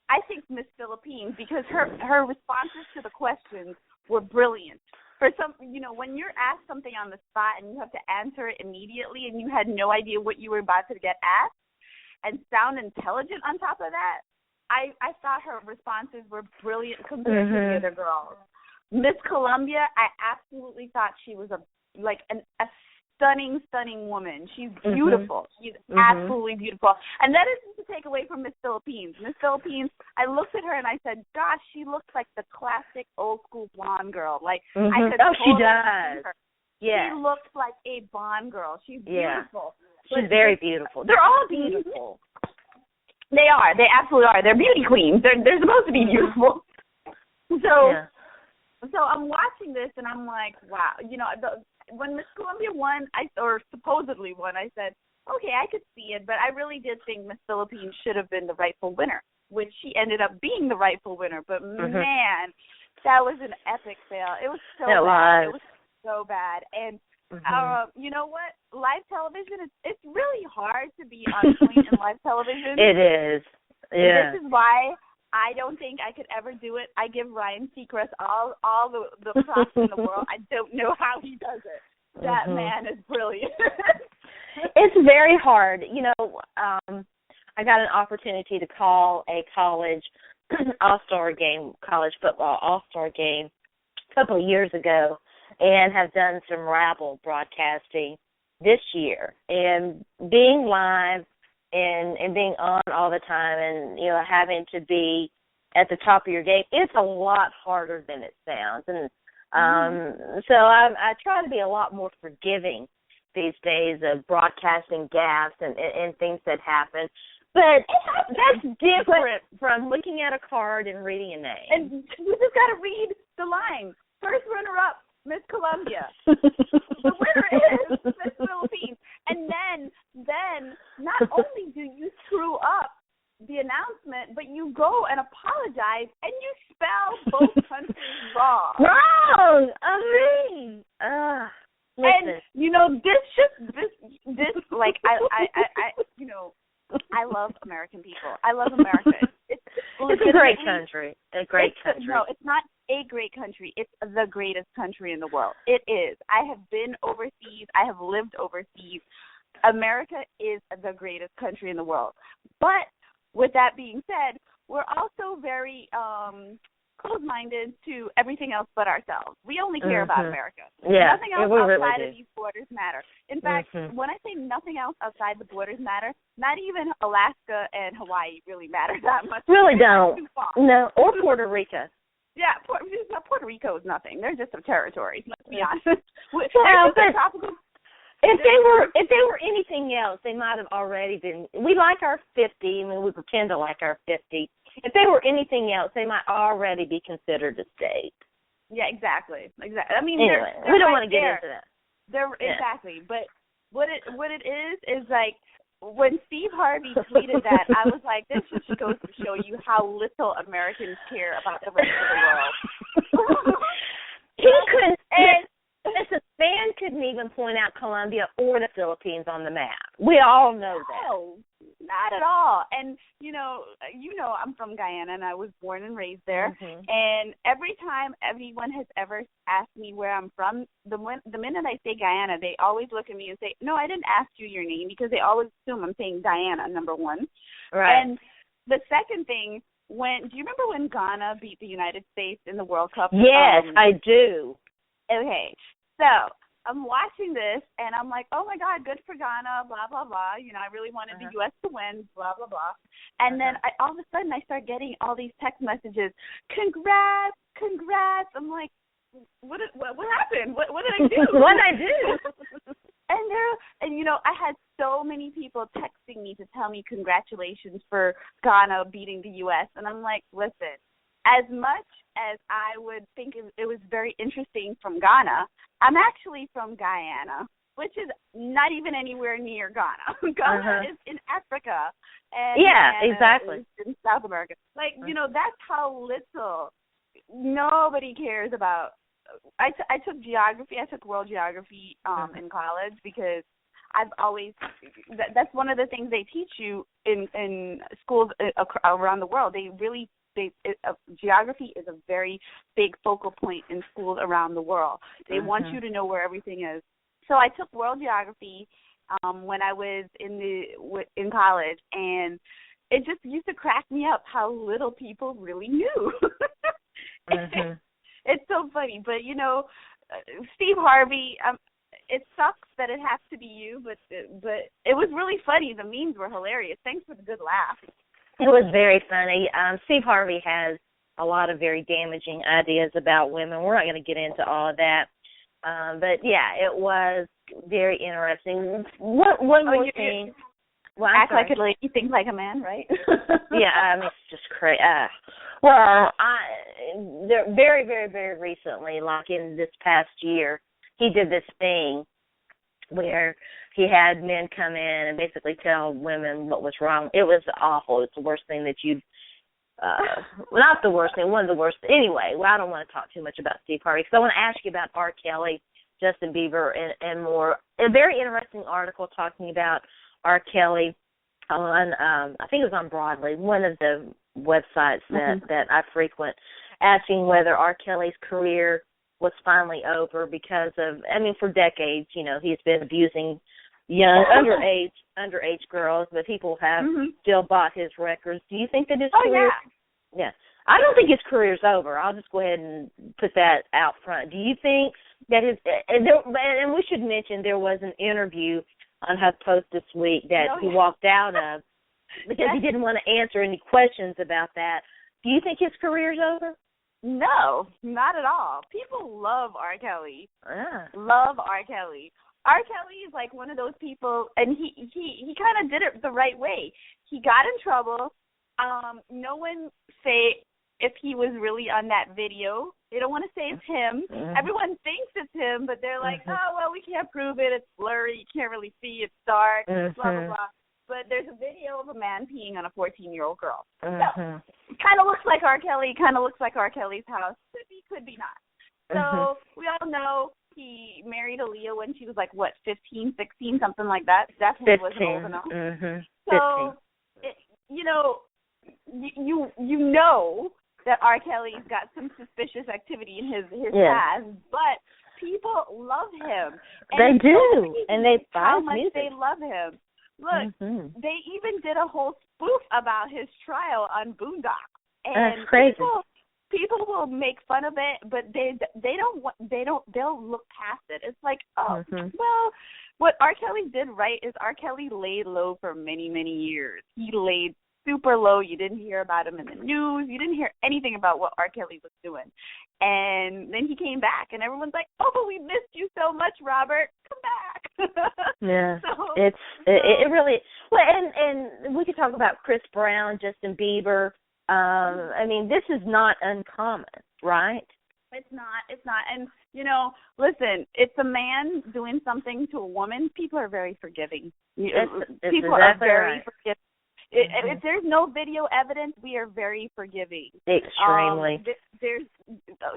I think Miss Philippines, because her responses to the questions were brilliant. For some, you know, when you're asked something on the spot and you have to answer it immediately and you had no idea what you were about to get asked and sound intelligent on top of that, I thought her responses were brilliant compared to the other girls. Miss Columbia, I absolutely thought she was a stunning, stunning woman. She's beautiful. She's absolutely beautiful. And that isn't to take away from Miss Philippines. Miss Philippines, I looked at her and I said, gosh, she looks like the classic old school blonde girl. Like, I could totally she does. see her. Yeah. She looks like a Bond girl. She's beautiful. She's very beautiful. They're all beautiful. They are. They absolutely are. They're beauty queens. They're supposed to be beautiful. So I'm watching this and I'm like, wow. You know, when Miss Columbia won, or supposedly won, I said, okay, I could see it, but I really did think Miss Philippines should have been the rightful winner, which she ended up being the rightful winner. But man, that was an epic fail. It was so bad. It was so bad. And you know what? Live television, it's really hard to be on point in live television. It is. Yeah. This is why I don't think I could ever do it. I give Ryan Seacrest all the props in the world. I don't know how he does it. That man is brilliant. It's very hard. You know, I got an opportunity to call a college all-star game, college football all-star game a couple of years ago, and have done some Rabble broadcasting this year. And being live and being on all the time and, you know, having to be at the top of your game, it's a lot harder than it sounds. And so I try to be a lot more forgiving these days of broadcasting gaffes and things that happen. But that's different from looking at a card and reading a name. And you just got to read the line. First runner-up, Miss Columbia. The winner is Miss Philippines. And then not only do you screw up the announcement, but you go and apologize and you spell both countries wrong. Wrong! I mean, and you know, this like I you know, I love American people. I love America. It's a great country. A great country. No, it's not a great country. It's the greatest country in the world. It is. I have been overseas. I have lived overseas. America is the greatest country in the world. But with that being said, we're also very closed-minded to everything else but ourselves. We only care about America. Yeah, nothing else outside of these borders matter. In fact, when I say nothing else outside the borders matter, not even Alaska and Hawaii really matter that much. Really don't. No, or Puerto Rico. Yeah, Puerto Rico is nothing. They're just a territory. Let's be honest. If they were anything else, they might have already been. We like our 50. I mean, we pretend to like our 50. If they were anything else, they might already be considered a state. Yeah, exactly. I mean, anyway, they're we don't right want to get into that. Exactly. But what it is like when Steve Harvey tweeted that, I was like, this just goes to show you how little Americans care about the rest of the world. He couldn't. Listen, Stan couldn't even point out Colombia or the Philippines on the map. We all know that. No, not at all. And, you know, I'm from Guyana, and I was born and raised there. And every time anyone has ever asked me where I'm from, the minute I say Guyana, they always look at me and say, no, I didn't ask you your name, because they always assume I'm saying Guyana, number one. Right. And the second thing, do you remember when Ghana beat the United States in the World Cup? Yes, I do. Okay, so I'm watching this, and I'm like, oh, my God, good for Ghana, blah, blah, blah. You know, I really wanted the U.S. to win, blah, blah, blah. And then all of a sudden I start getting all these text messages, congrats. I'm like, what happened? What did I do? What did I do? And you know, I had so many people texting me to tell me congratulations for Ghana beating the U.S. And I'm like, listen, as much as I would think it was very interesting from Ghana, I'm actually from Guyana, which is not even anywhere near Ghana. Ghana is in Africa. And Guyana exactly. is in South America. Like, you know, that's how little nobody cares about. I took geography. I took world geography in college, because I've always that's one of the things they teach you in schools around the world. Geography is a very big focal point in schools around the world. They want you to know where everything is. So I took world geography when I was in college, and it just used to crack me up how little people really knew. It's so funny. But, you know, Steve Harvey, it sucks that it has to be you, but it was really funny. The memes were hilarious. Thanks for the good laugh. It was very funny. Steve Harvey has a lot of very damaging ideas about women. We're not going to get into all of that. But, yeah, it was very interesting. One more thing. Well, act like a lady, think like a man, right? Yeah, I mean, it's just crazy. Well, very, very, very recently, like in this past year, he did this thing where he had men come in and basically tell women what was wrong. It was awful. It's the worst thing that you'd not the worst thing, one of the worst. Anyway, well, I don't want to talk too much about Steve Harvey because I want to ask you about R. Kelly, Justin Bieber, and more. A very interesting article talking about R. Kelly on, I think it was on Broadly, one of the websites that I frequent, asking whether R. Kelly's career was finally over because of, I mean, for decades, you know, he's been abusing young, underage girls, but people have still bought his records. Do you think that his career... Yeah. I don't think his career's over. I'll just go ahead and put that out front. Do you think that his... And we should mention there was an interview on HuffPost this week that he walked out of because he didn't want to answer any questions about that. Do you think his career's over? No, not at all. People love R. Kelly. Love R. Kelly. R. Kelly is like one of those people, and he kind of did it the right way. He got in trouble. No one say if he was really on that video. They don't want to say it's him. Everyone thinks it's him, but they're like, oh, well, we can't prove it. It's blurry. You can't really see. It's dark, blah, blah, blah. But there's a video of a man peeing on a 14-year-old girl. So it kind of looks like R. Kelly, kind of looks like R. Kelly's house. Could be not. So we all know he married Aaliyah when she was like, what, 15, 16, something like that. Definitely 15. Wasn't old enough. So, you know that R. Kelly's got some suspicious activity in his past, but people love him. And they do, and they buy how much music. They love him. Look, they even did a whole spoof about his trial on Boondock. And that's crazy. People will make fun of it, but they'll look past it. It's like, well, what R. Kelly did right is R. Kelly laid low for many, many years. He laid super low. You didn't hear about him in the news. You didn't hear anything about what R. Kelly was doing. And then he came back, and everyone's like, oh, we missed you so much, Robert. Come back. Yeah. It really, well, and we could talk about Chris Brown, Justin Bieber. I mean, this is not uncommon, right? It's not. And, you know, listen, it's a man doing something to a woman. People are very forgiving. People are very forgiving. If there's no video evidence, we are very forgiving. Extremely.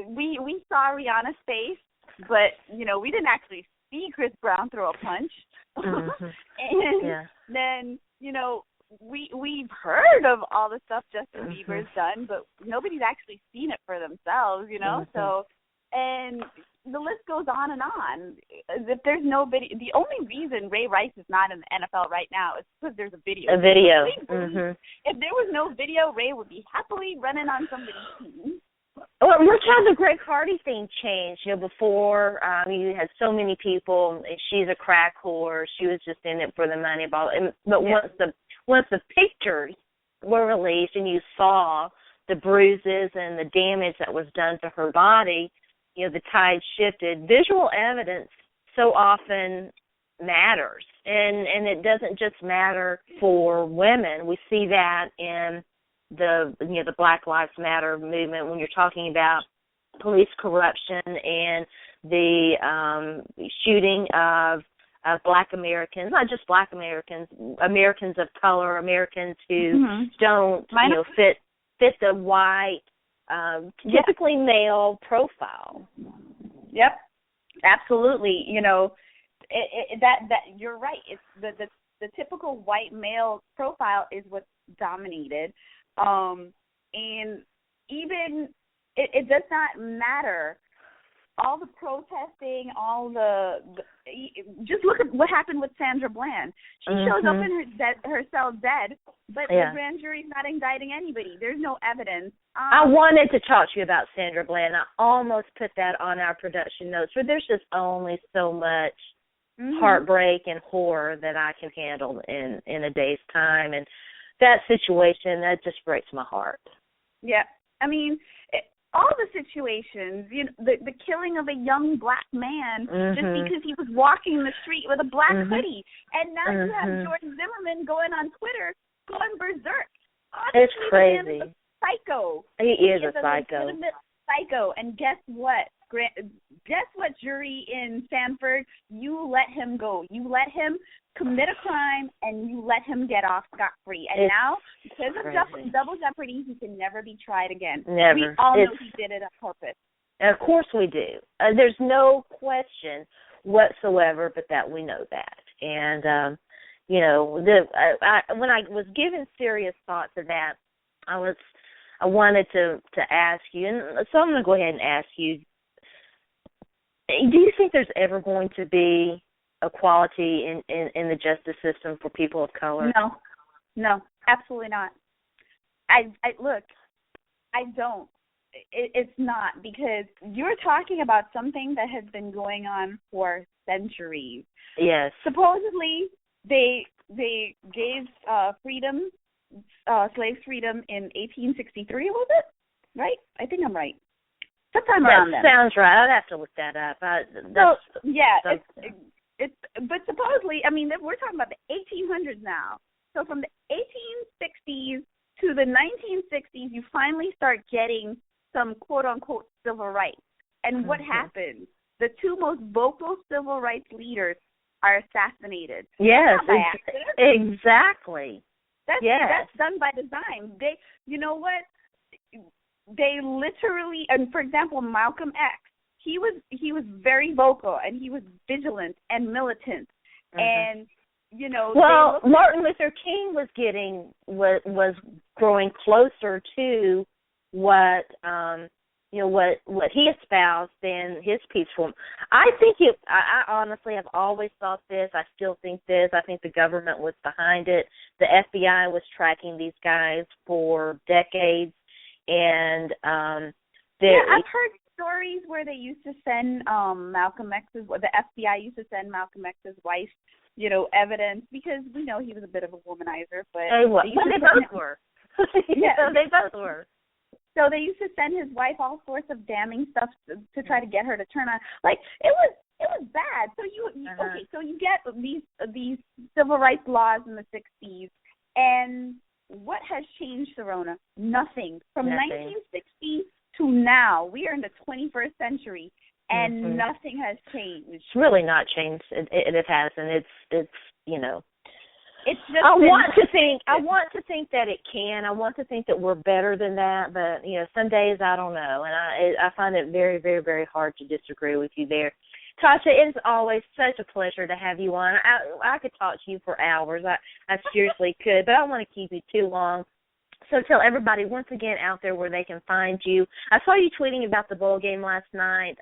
We saw Rihanna's face, but, you know, we didn't actually see Chris Brown throw a punch. And then, you know, we've heard of all the stuff Justin Bieber's done, but nobody's actually seen it for themselves, you know? So, and the list goes on and on. If there's no video, the only reason Ray Rice is not in the NFL right now is because there's a video. A video. If there was no video, Ray would be happily running on somebody's team. Well, look how the Greg Hardy thing changed. You know, before you had so many people. She's a crack whore. She was just in it for the money. But once the pictures were released and you saw the bruises and the damage that was done to her body, you know, the tide shifted. Visual evidence so often matters, and it doesn't just matter for women. We see that in the Black Lives Matter movement when you're talking about police corruption and the shooting of Black Americans, not just Black Americans, Americans of color, Americans who don't fit the white, typically male profile. Yep, absolutely. You know, that you're right. It's the typical white male profile is what's dominated, and even it does not matter. All the protesting, just look at what happened with Sandra Bland. She shows up in her cell dead, but the grand jury's not indicting anybody. There's no evidence. I wanted to talk to you about Sandra Bland. I almost put that on our production notes, but there's just only so much heartbreak and horror that I can handle in a day's time. And that situation, that just breaks my heart. Yeah. I mean, all the situations, the killing of a young black man just because he was walking the street with a black hoodie. And now you have George Zimmerman going on Twitter, going berserk. Honestly, it's crazy. The man is a psycho. He is a psycho. Legitimate psycho. And guess what? Jury in Sanford? You let him go. You let him commit a crime, and you let him get off scot-free. And now, because of double jeopardy, he can never be tried again. Never. We all know he did it on purpose. Of course we do. There's no question whatsoever but that we know that. And, when I was giving serious thought to that, I wanted to ask you, and so I'm going to go ahead and ask you, do you think there's ever going to be equality in the justice system for people of color? No, absolutely not. I don't. It's not, because you're talking about something that has been going on for centuries. Yes. Supposedly, they gave slaves freedom in 1863. Was it right? I think I'm right. Sometime around then. Sounds right. I'd have to look that up. But supposedly, I mean, we're talking about the 1800s now. So from the 1860s to the 1960s, you finally start getting some quote-unquote civil rights. And what happens? The two most vocal civil rights leaders are assassinated. Yes, Not by accident. Exactly. That's done by design. You know what? They literally, and for example, Malcolm X, he was very vocal, and he was vigilant and militant, and Well, Martin Luther King was growing closer to what what he espoused in his peaceful. I honestly have always thought this. I still think this. I think the government was behind it. The FBI was tracking these guys for decades. And I've heard stories where they used to send the FBI used to send Malcolm X's wife, evidence, because we know he was a bit of a womanizer, but they both were. They both were. So they used to send his wife all sorts of damning stuff to try to get her to turn on. Like, it was bad. So so you get these civil rights laws in the 60s, and what has changed, Sharona? Nothing. From 1960 to now, we are in the 21st century, and nothing has changed. It's really not changed. It hasn't. It's It's just I want to think that it can. I want to think that we're better than that, but some days I don't know, and I find it very, very, very hard to disagree with you there. Tasha, it's always such a pleasure to have you on. I could talk to you for hours. I seriously could, but I don't want to keep you too long. So tell everybody once again out there where they can find you. I saw you tweeting about the bowl game last night.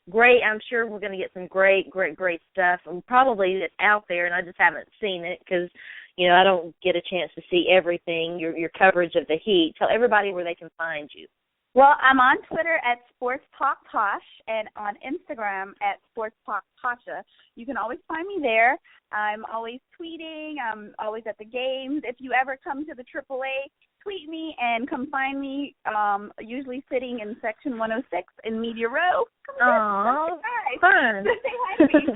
Great. I'm sure we're going to get some great, great, great stuff. And probably it's out there, and I just haven't seen it because, I don't get a chance to see everything, your coverage of the Heat. Tell everybody where they can find you. Well, I'm on Twitter at Sports Talk Tosh and on Instagram at Sports Talk Tasha. You can always find me there. I'm always tweeting. I'm always at the games. If you ever come to the AAA, tweet me and come find me, usually sitting in Section 106 in Media Row. Oh, fun. Say hi to me.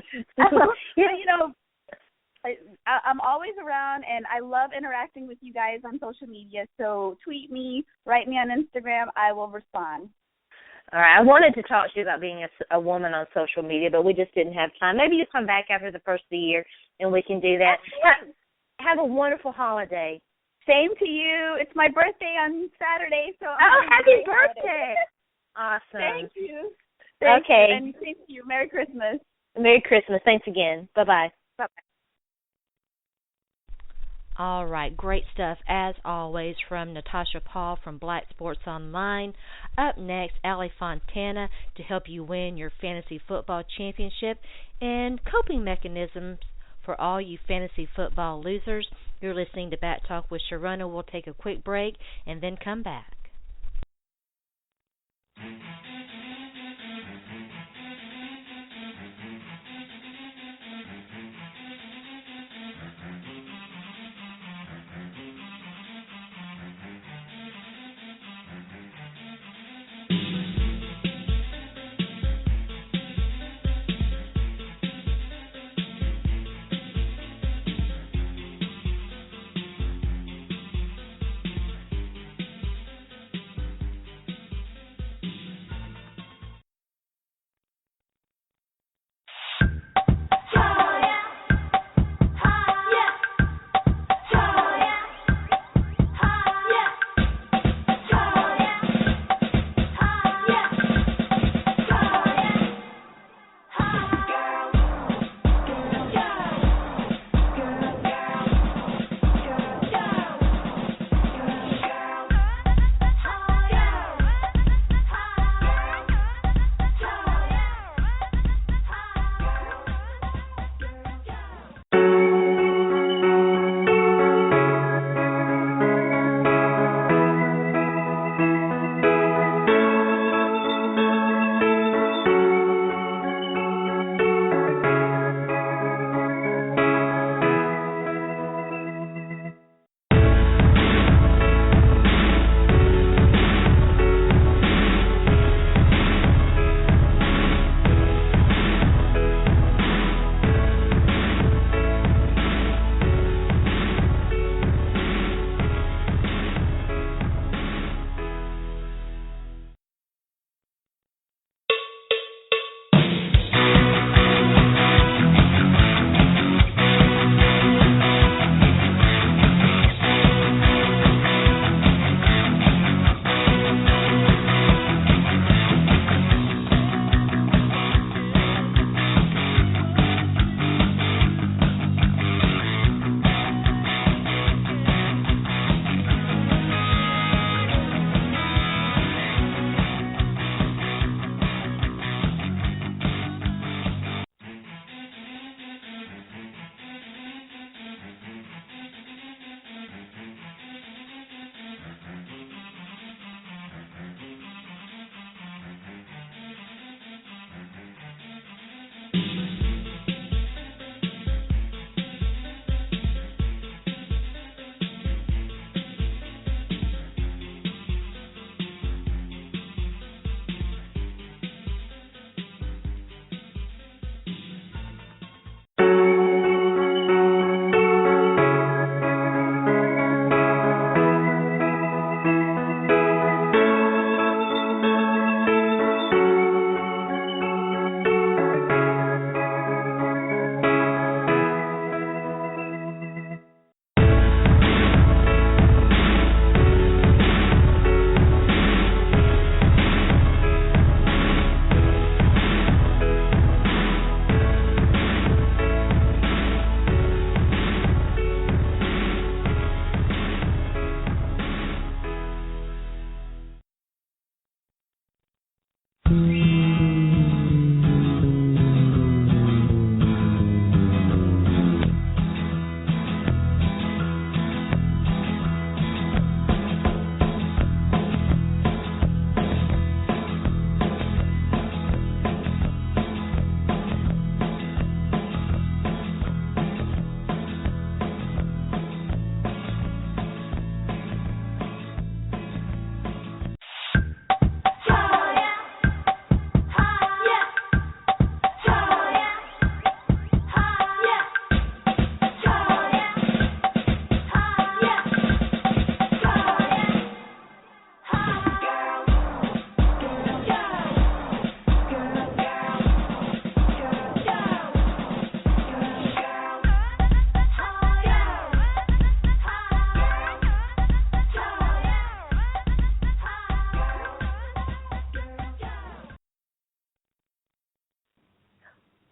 I'm always around, and I love interacting with you guys on social media. So tweet me, write me on Instagram. I will respond. All right. I wanted to talk to you about being a woman on social media, but we just didn't have time. Maybe you'll come back after the first of the year, and we can do that. Have a wonderful holiday. Same to you. It's my birthday on Saturday, so happy birthday! Awesome. Thank you. Okay. And same to you. Merry Christmas. Merry Christmas. Thanks again. Bye-bye. Bye-bye. All right, great stuff as always from Natasha Paul from Black Sports Online. Up next, Allie Fontana to help you win your fantasy football championship and coping mechanisms for all you fantasy football losers. You're listening to Bat Talk with Sharona. We'll take a quick break and then come back.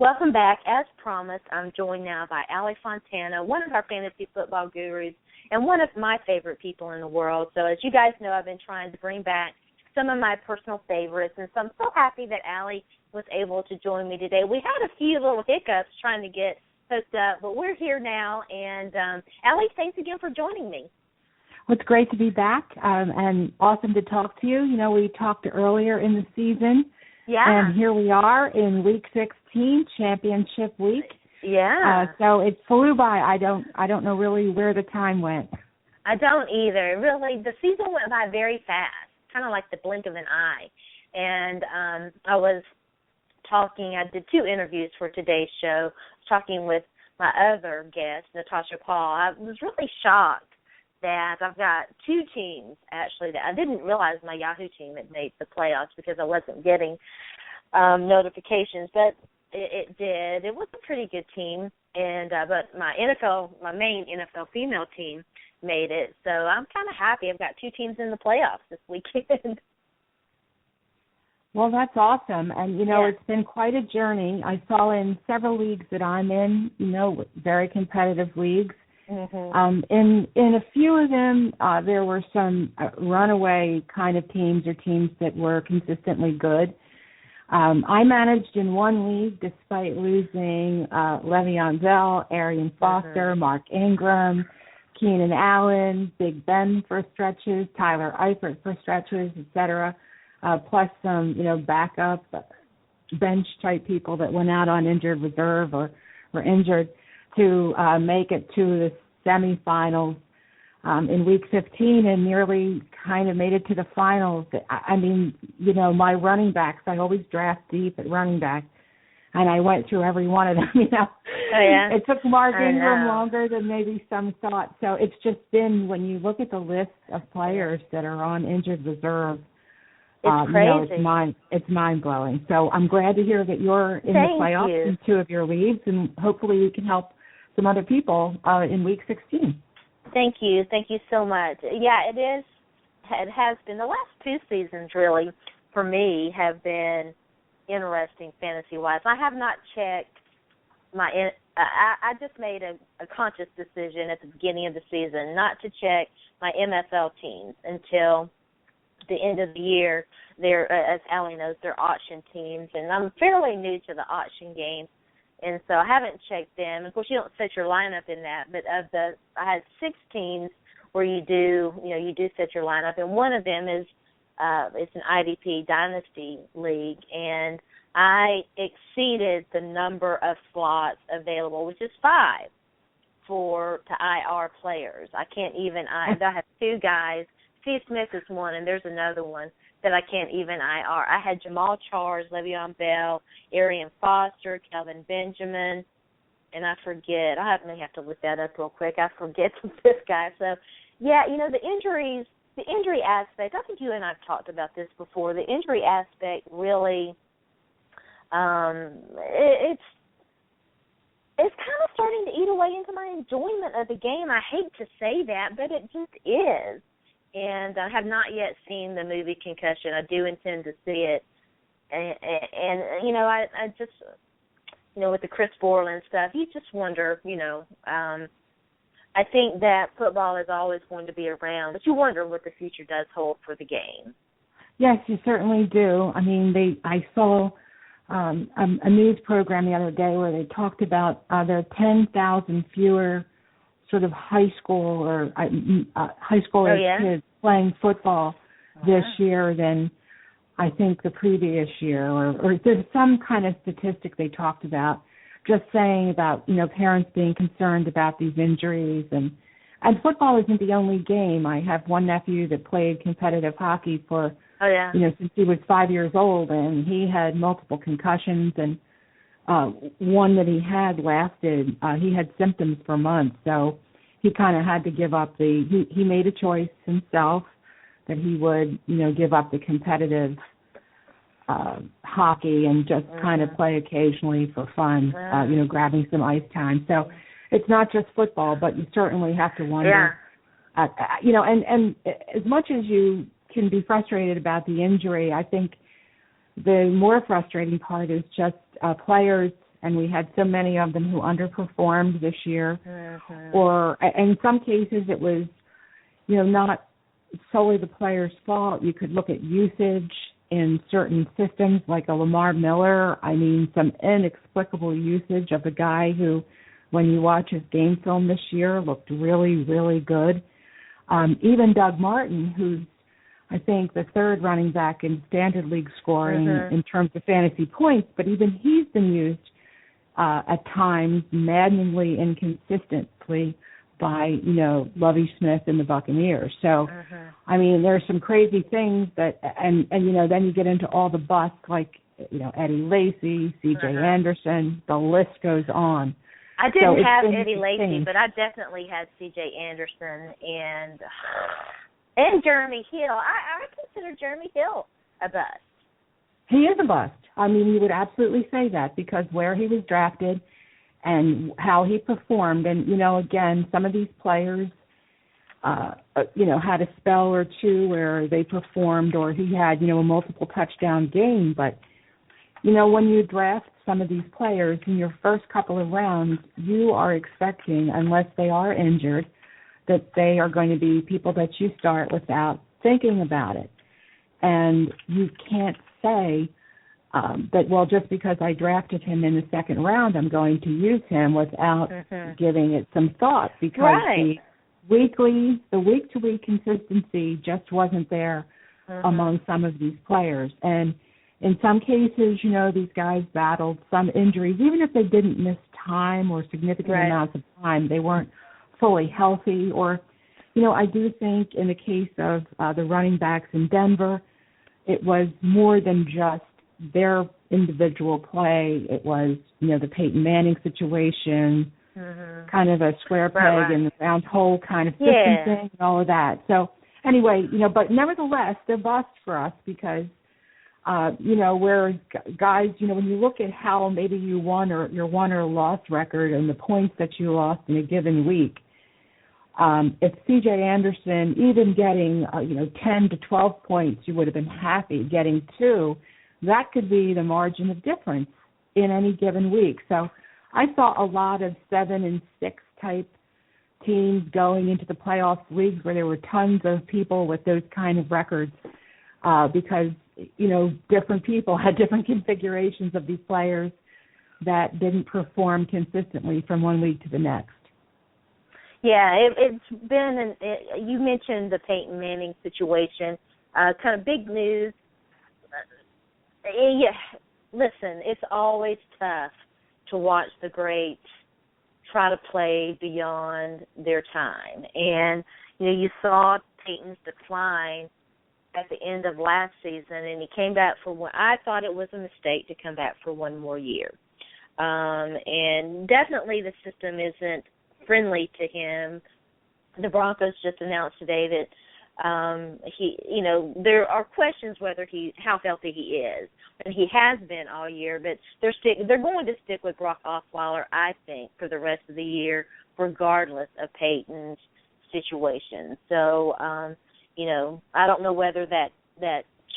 Welcome back. As promised, I'm joined now by Allie Fontana, one of our fantasy football gurus and one of my favorite people in the world. So as you guys know, I've been trying to bring back some of my personal favorites, and so I'm so happy that Allie was able to join me today. We had a few little hiccups trying to get hooked up, but we're here now. And Allie, thanks again for joining me. Well, it's great to be back and awesome to talk to you. You know, we talked earlier in the season. Yeah. And here we are in Week 16, Championship Week. Yeah. So it flew by. I don't know really where the time went. I don't either. Really, the season went by very fast, kind of like the blink of an eye. And I was talking, I did 2 interviews for today's show, talking with my other guest, Natasha Paul. I was really shocked that I've got 2 teams, actually, that I didn't realize my Yahoo team had made the playoffs because I wasn't getting notifications, but it did. It was a pretty good team, and but my main NFL female team made it, so I'm kind of happy. I've got 2 teams in the playoffs this weekend. Well, that's awesome, and, you know, It's been quite a journey. I saw in several leagues that I'm in, you know, very competitive leagues. Mm-hmm. In a few of them, there were some runaway kind of teams or teams that were consistently good. I managed in one league despite losing Le'Veon Bell, Arian Foster, Mark Ingram, Keenan Allen, Big Ben for stretches, Tyler Eifert for stretches, etc. Plus some, you know, backup bench type people that went out on injured reserve or were injured to make it to the semifinals in Week 15 and nearly kind of made it to the finals. I mean, you know, my running backs, I always draft deep at running back, and I went through every one of them, you know. Oh, yeah. It took Mark Ingram longer than maybe some thought. So it's just been, when you look at the list of players that are on injured reserve, it's crazy. You know, it's mind-blowing. So I'm glad to hear that you're in the playoffs in 2 of your leagues, and hopefully we can help some other people in Week 16. Thank you so much. Yeah, it has been. The last 2 seasons, really, for me, have been interesting fantasy-wise. I have not checked I just made a conscious decision at the beginning of the season not to check my MFL teams until the end of the year. They're, as Allie knows, they're auction teams, and I'm fairly new to the auction game, and so I haven't checked them. Of course, you don't set your lineup in that, but I had 6 teams where you do set your lineup, and one of them is it's an IDP Dynasty League, and I exceeded the number of slots available, which is 5 to IR players. I have 2 guys. Steve Smith is one, and there's another one that I can't even IR. I had Jamal Charles, Le'Veon Bell, Arian Foster, Kelvin Benjamin, and I forget. I may have to look that up real quick. I forget this guy. So, yeah, you know, the injury aspect, I think you and I have talked about this before. The injury aspect really, it's kind of starting to eat away into my enjoyment of the game. I hate to say that, but it just is. And I have not yet seen the movie Concussion. I do intend to see it. And you know, I just, you know, with the Chris Borland stuff, you just wonder, you know, I think that football is always going to be around, but you wonder what the future does hold for the game. Yes, you certainly do. I mean, I saw a news program the other day where they talked about there are 10,000 fewer sort of high school or high school kids playing football this year than I think the previous year, or there's some kind of statistic they talked about, just saying about, you know, parents being concerned about these injuries, and football isn't the only game. I have one nephew that played competitive hockey for you know, since he was 5 years old, and he had multiple concussions, and one that he had lasted, he had symptoms for months, so he kind of had to give up he made a choice himself that he would, you know, give up the competitive hockey and just kind of play occasionally for fun, you know, grabbing some ice time. So it's not just football, but you certainly have to wonder, you know, and as much as you can be frustrated about the injury, I think the more frustrating part is just players and we had so many of them who underperformed this year. Or in some cases it was, not solely the player's fault. You could look at usage in certain systems like a Lamar Miller. I mean, some inexplicable usage of a guy who, when you watch his game film this year, looked really, really good. Even Doug Martin, who's, I think, the third running back in standard league scoring in terms of fantasy points, but even he's been used at times maddeningly inconsistently by, Lovie Smith and the Buccaneers. So, I mean, there's some crazy things that, and then you get into all the busts like, Eddie Lacy, C.J. Anderson, the list goes on. I didn't have Eddie Lacy, but I definitely had C.J. Anderson and Jeremy Hill. I consider Jeremy Hill a bust. He is a bust. I mean, you would absolutely say that because where he was drafted and how he performed. And, again, some of these players, had a spell or two where they performed or he had, a multiple touchdown game. But, when you draft some of these players in your first couple of rounds, you are expecting, unless they are injured, that they are going to be people that you start without thinking about it. And you can't say that, well, just because I drafted him in the second round, I'm going to use him without giving it some thought because the week-to-week consistency just wasn't there among some of these players. And in some cases, these guys battled some injuries. Even if they didn't miss time or significant amounts of time, they weren't fully healthy. Or, I do think in the case of the running backs in Denver, it was more than just their individual play. It was, the Peyton Manning situation, kind of a square peg in the round hole kind of system thing and all of that. So anyway, but nevertheless, they're busts for us because, where guys, when you look at how maybe you won or your won or lost record and the points that you lost in a given week, if C.J. Anderson even getting, 10 to 12 points, you would have been happy. Getting 2, that could be the margin of difference in any given week. So I saw a lot of 7 and 6 type teams going into the playoffs leagues where there were tons of people with those kind of records because, different people had different configurations of these players that didn't perform consistently from one week to the next. Yeah, it's been, you mentioned the Peyton Manning situation, kind of big news. Listen, it's always tough to watch the greats try to play beyond their time. And, you saw Peyton's decline at the end of last season, and he came back for one. I thought it was a mistake to come back for one more year. And definitely the system isn't friendly to him. The Broncos just announced today that there are questions how healthy he is, and he has been all year. But they're going to stick with Brock Osweiler, I think, for the rest of the year, regardless of Peyton's situation. So, I don't know whether that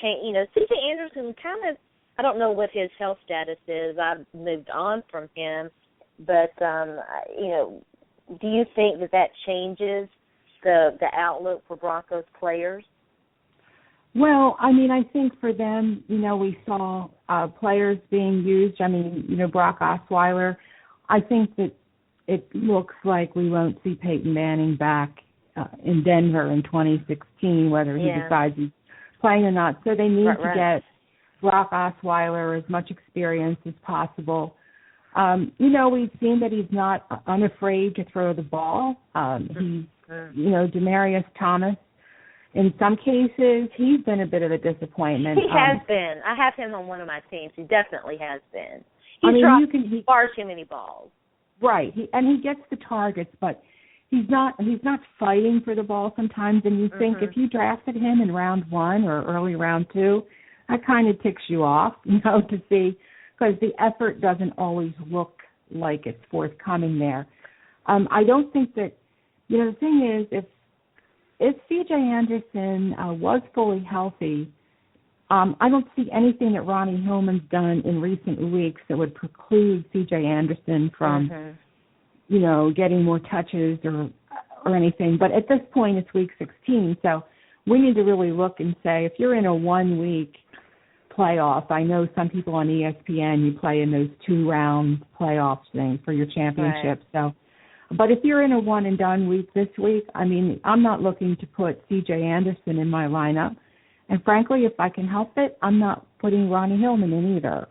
change. C.J. Anderson kind of. I don't know what his health status is. I've moved on from him, but do you think that changes the outlook for Broncos players? Well, I mean, I think for them, we saw players being used. I mean, Brock Osweiler, I think that it looks like we won't see Peyton Manning back in Denver in 2016, whether he decides he's playing or not. So they need to get Brock Osweiler as much experience as possible. We've seen that he's not unafraid to throw the ball. He's, Demaryius Thomas, in some cases, he's been a bit of a disappointment. He has been. I have him on one of my teams. He definitely has been. He's dropped far too many balls. Right, he gets the targets, but he's not fighting for the ball sometimes. And you think if you drafted him in round 1 or early round 2, that kind of ticks you off, to see, because the effort doesn't always look like it's forthcoming there. I don't think that, the thing is, if C.J. Anderson was fully healthy, I don't see anything that Ronnie Hillman's done in recent weeks that would preclude C.J. Anderson from, getting more touches or anything. But at this point, it's week 16, so we need to really look and say, if you're in a 1-week playoff, I know some people on ESPN, you play in those 2-round playoff things for your championship. Right. But if you're in a one-and-done week this week, I'm not looking to put C.J. Anderson in my lineup. And frankly, if I can help it, I'm not putting Ronnie Hillman in either.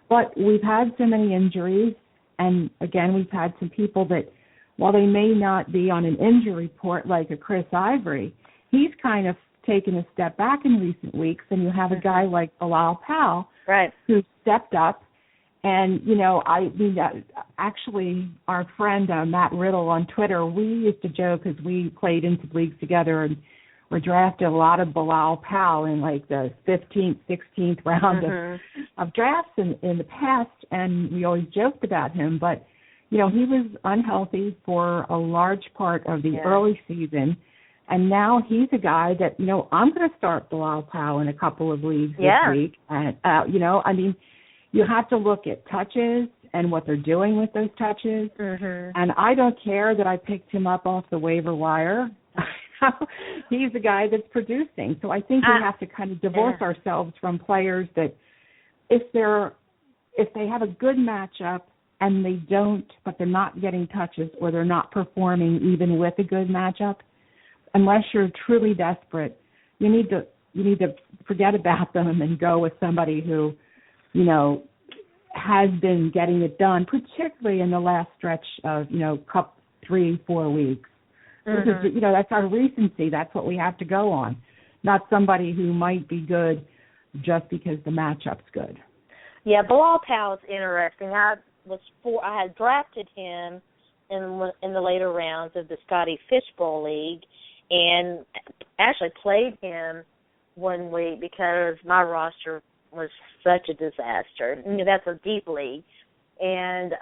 But we've had so many injuries, and again, we've had some people that, while they may not be on an injury report like a Chris Ivory, he's kind of taken a step back in recent weeks, and you have a guy like Bilal Powell who stepped up. And, actually, our friend Matt Riddle on Twitter, we used to joke because we played into leagues together and were drafted a lot of Bilal Powell in like the 15th, 16th round of drafts in the past, and we always joked about him. But, he was unhealthy for a large part of the early season, and now he's a guy that, I'm going to start Bilal Powell in a couple of leagues this week. And, you have to look at touches and what they're doing with those touches. And I don't care that I picked him up off the waiver wire. He's a guy that's producing. So I think we have to kind of divorce ourselves from players that if they have a good matchup and they don't, but they're not getting touches or they're not performing even with a good matchup, unless you're truly desperate, you need to forget about them and go with somebody who, has been getting it done, particularly in the last stretch of, 3-4 weeks. Because, that's our recency. That's what we have to go on, not somebody who might be good just because the matchup's good. Yeah, Bilal Powell's interesting. I had drafted him in the later rounds of the Scotty Fishbowl League and actually played him one week because my roster was such a disaster. That's a deep league. And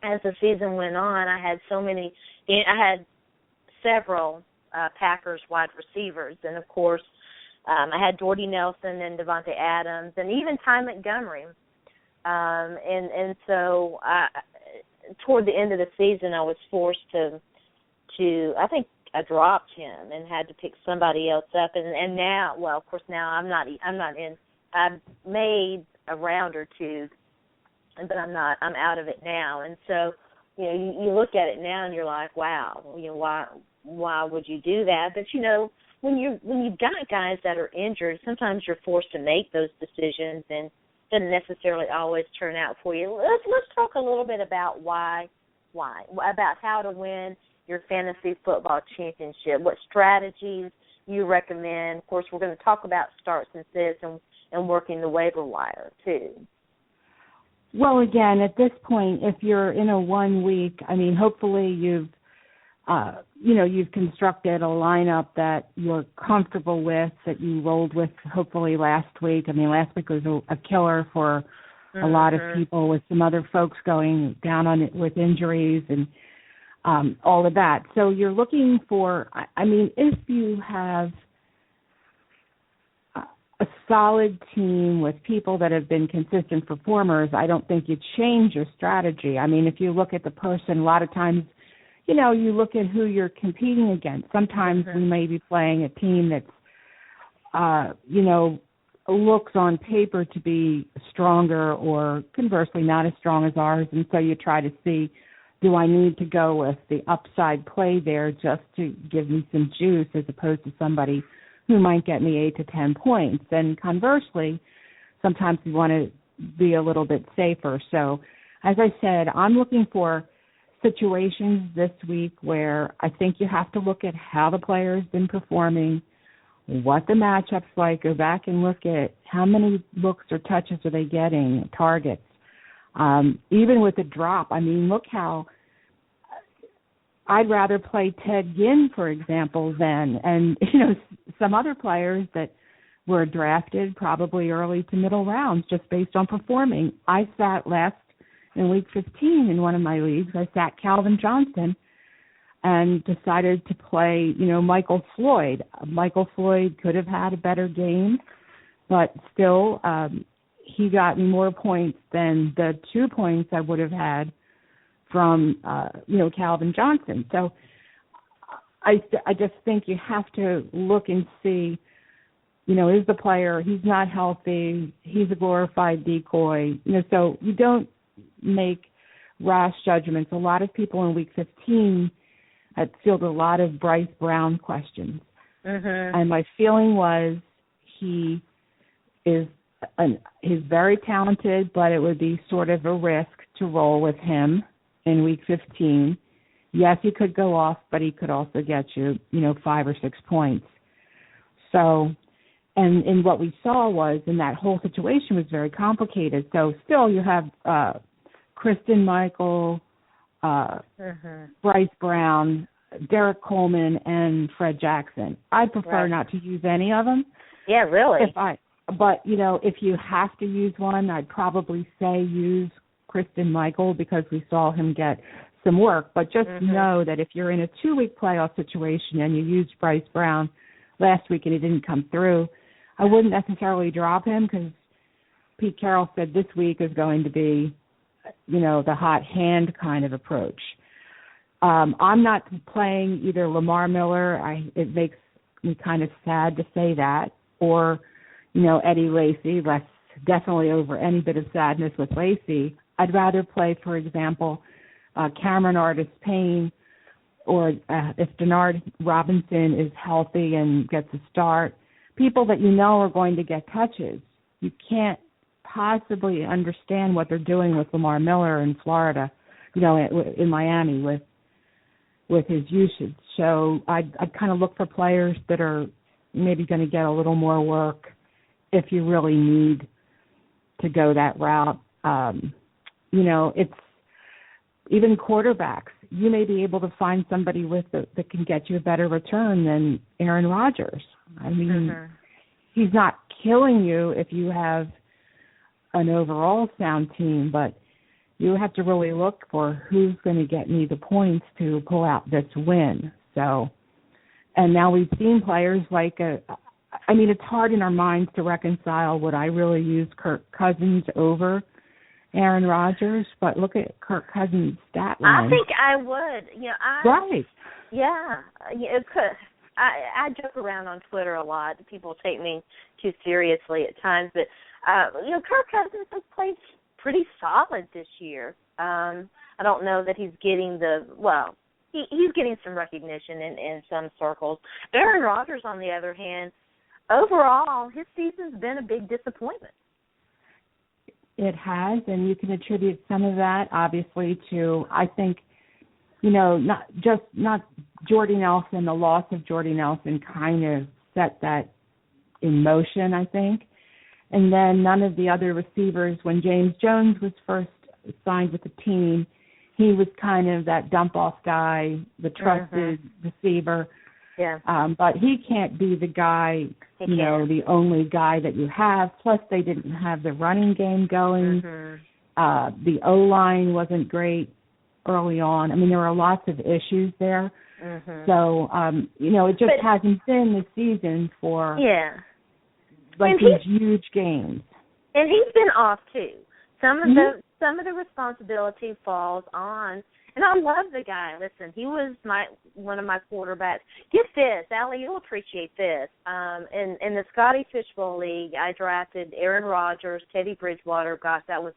as the season went on, I had several Packers wide receivers. And, of course, I had Jordy Nelson and Devontae Adams and even Ty Montgomery. And so toward the end of the season, I was forced to I think I dropped him and had to pick somebody else up. And now, well, of course, now I'm not in. I've made a round or two, but I'm out of it now. And so, you look at it now and you're like, wow, why would you do that? But when you've got guys that are injured, sometimes you're forced to make those decisions, and doesn't necessarily always turn out for you. Let's talk a little bit about why about how to win your fantasy football championship. What strategies you recommend? Of course, we're going to talk about starts and sits and working the waiver wire too. Well, again, at this point, if you're in a 1 week, hopefully you've constructed a lineup that you're comfortable with, that you rolled with hopefully last week. Last week was a killer for a lot of people, with some other folks going down on it with injuries and all of that. So you're looking for, if you have a solid team with people that have been consistent performers, I don't think you change your strategy. If you look at the person, a lot of times, you look at who you're competing against. Sometimes we may be playing a team that's, looks on paper to be stronger or conversely not as strong as ours. And so you try to see, do I need to go with the upside play there just to give me some juice as opposed to somebody who might get me 8 to 10 points? And conversely, sometimes we want to be a little bit safer. So, as I said, I'm looking for situations this week where I think you have to look at how the player's been performing, what the matchup's like, go back and look at how many looks or touches are they getting, targets. Even with a drop, look how I'd rather play Ted Ginn, for example, and some other players that were drafted probably early to middle rounds just based on performing. I sat last in week 15 in one of my leagues. I sat Calvin Johnson, and decided to play, Michael Floyd. Michael Floyd could have had a better game, but still he got more points than the 2 points I would have had from, Calvin Johnson. So I just think you have to look and see, is the player, he's not healthy, he's a glorified decoy, so you don't make rash judgments. A lot of people in Week 15 had fielded a lot of Bryce Brown questions. Mm-hmm. And my feeling was he's very talented, but it would be sort of a risk to roll with him in Week 15. Yes, he could go off, but he could also get you, 5 or 6 points. So, and what we saw was, in that whole situation was very complicated. So still you have Kristen Michael, Bryce Brown, Derek Coleman, and Fred Jackson. I'd prefer not to use any of them. Yeah, really. But if you have to use one, I'd probably say use Kristen Michael because we saw him get some work. But just know that if you're in a 2-week playoff situation and you used Bryce Brown last week and he didn't come through, I wouldn't necessarily drop him because Pete Carroll said this week is going to be, the hot hand kind of approach. I'm not playing either Lamar Miller. It makes me kind of sad to say that, or, Eddie Lacy. That's definitely over any bit of sadness with Lacy. I'd rather play, for example, Cameron Artis-Payne, or if Denard Robinson is healthy and gets a start, people that are going to get touches. You can't possibly understand what they're doing with Lamar Miller in Florida, in Miami with his usage. So I'd kind of look for players that are maybe going to get a little more work if you really need to go that route. It's even quarterbacks. You may be able to find somebody that can get you a better return than Aaron Rodgers. I mean, he's not killing you if you have an overall sound team, but you have to really look for who's going to get me the points to pull out this win. So, and now we've seen players like, it's hard in our minds to reconcile would I really use Kirk Cousins over Aaron Rodgers, but look at Kirk Cousins' stat line. I think I would. Right. Yeah. It could. I joke around on Twitter a lot. People take me too seriously at times, but Kirk Cousins has played pretty solid this year. I don't know that he's getting he's getting some recognition in some circles. Aaron Rodgers, on the other hand, overall, his season's been a big disappointment. It has, and you can attribute some of that, obviously, to, I think, not Jordy Nelson. The loss of Jordy Nelson kind of set that in motion, I think. And then none of the other receivers, when James Jones was first signed with the team, he was kind of that dump-off guy, the trusted receiver. Yeah. But he can't be the guy, the only guy that you have. Plus, they didn't have the running game going. The O-line wasn't great early on. I mean, there were lots of issues there. So, it just hasn't been the season for these huge games. And he's been off, too. Some of the responsibility falls on. And I love the guy. Listen, he was one of my quarterbacks. Get this, Allie, you'll appreciate this. In the Scotty Fishbowl League, I drafted Aaron Rodgers, Teddy Bridgewater. Gosh, that was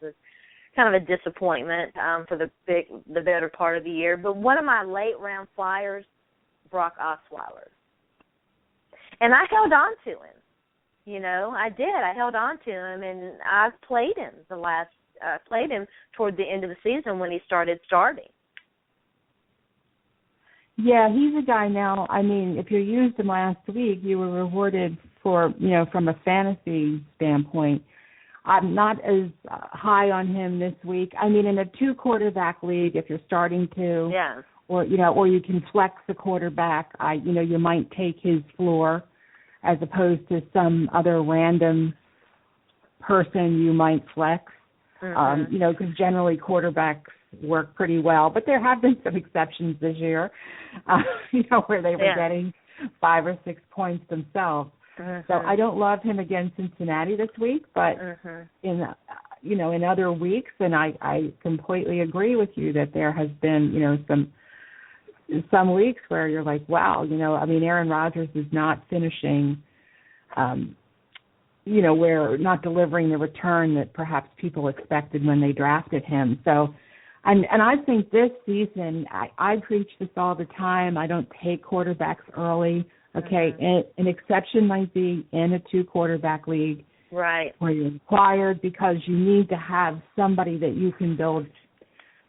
kind of a disappointment for the better part of the year. But one of my late round flyers, Brock Osweiler, and I held on to him. I did. I held on to him, and I've played him played him toward the end of the season when he started starting. Yeah, he's a guy now. I mean, if you used him last week, you were rewarded for, from a fantasy standpoint. I'm not as high on him this week. I mean, in a 2-quarterback league, if you're starting to, or you can flex the quarterback, you might take his floor as opposed to some other random person you might flex. Because generally quarterbacks work pretty well, but there have been some exceptions this year, where they were getting 5 or 6 points themselves. So I don't love him against Cincinnati this week, but in other weeks, and I completely agree with you that there has been, some weeks where you're like, wow, Aaron Rodgers is not finishing, where not delivering the return that perhaps people expected when they drafted him. So, and I think this season, I preach this all the time. I don't take quarterbacks early. Okay, an exception might be in a 2-quarterback league, right, where you're required because you need to have somebody that you can build.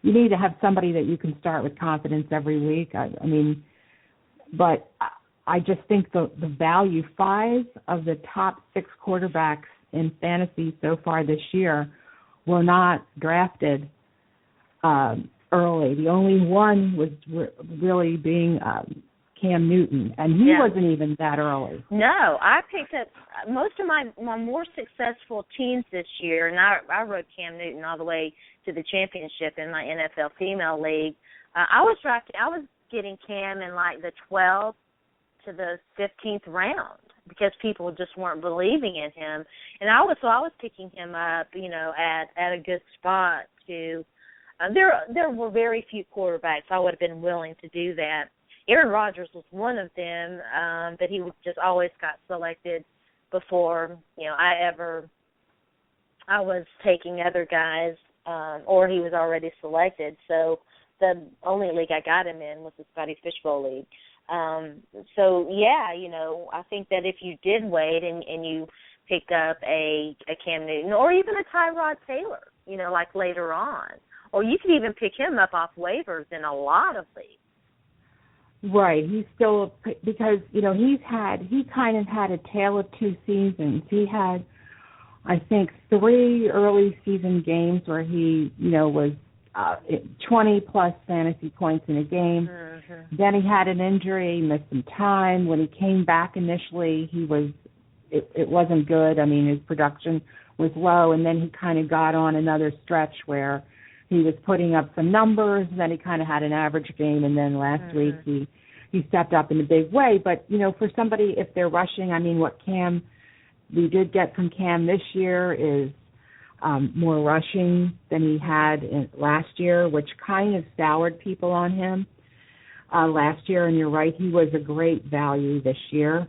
You need to have somebody that you can start with confidence every week. But I just think the value, 5 of the top 6 quarterbacks in fantasy so far this year were not drafted early. The only one was really being Cam Newton, and he wasn't even that early. No, I picked up most of my more successful teams this year, and I rode Cam Newton all the way to the championship in my NFL female league. I was getting Cam in like the 12th to the 15th round because people just weren't believing in him, and I was picking him up, at a good spot to. There were very few quarterbacks I would have been willing to do that. Aaron Rodgers was one of them, but he just always got selected before, I was taking other guys, or he was already selected. So the only league I got him in was the Scotty Fishbowl League. I think that if you did wait and you picked up a Cam Newton or even a Tyrod Taylor, like later on, or you could even pick him up off waivers in a lot of leagues. Right. He's still, because, he kind of had a tale of 2 seasons. He had, I think, 3 early season games where he, was 20-plus fantasy points in a game. Then he had an injury, missed some time. When he came back initially, it wasn't good. His production was low, and then he kind of got on another stretch where he was putting up some numbers, and then he kind of had an average game, and then last week he stepped up in a big way. But, for somebody, if they're rushing, what we did get from Cam this year is more rushing than he had last year, which kind of soured people on him last year. And you're right, he was a great value this year.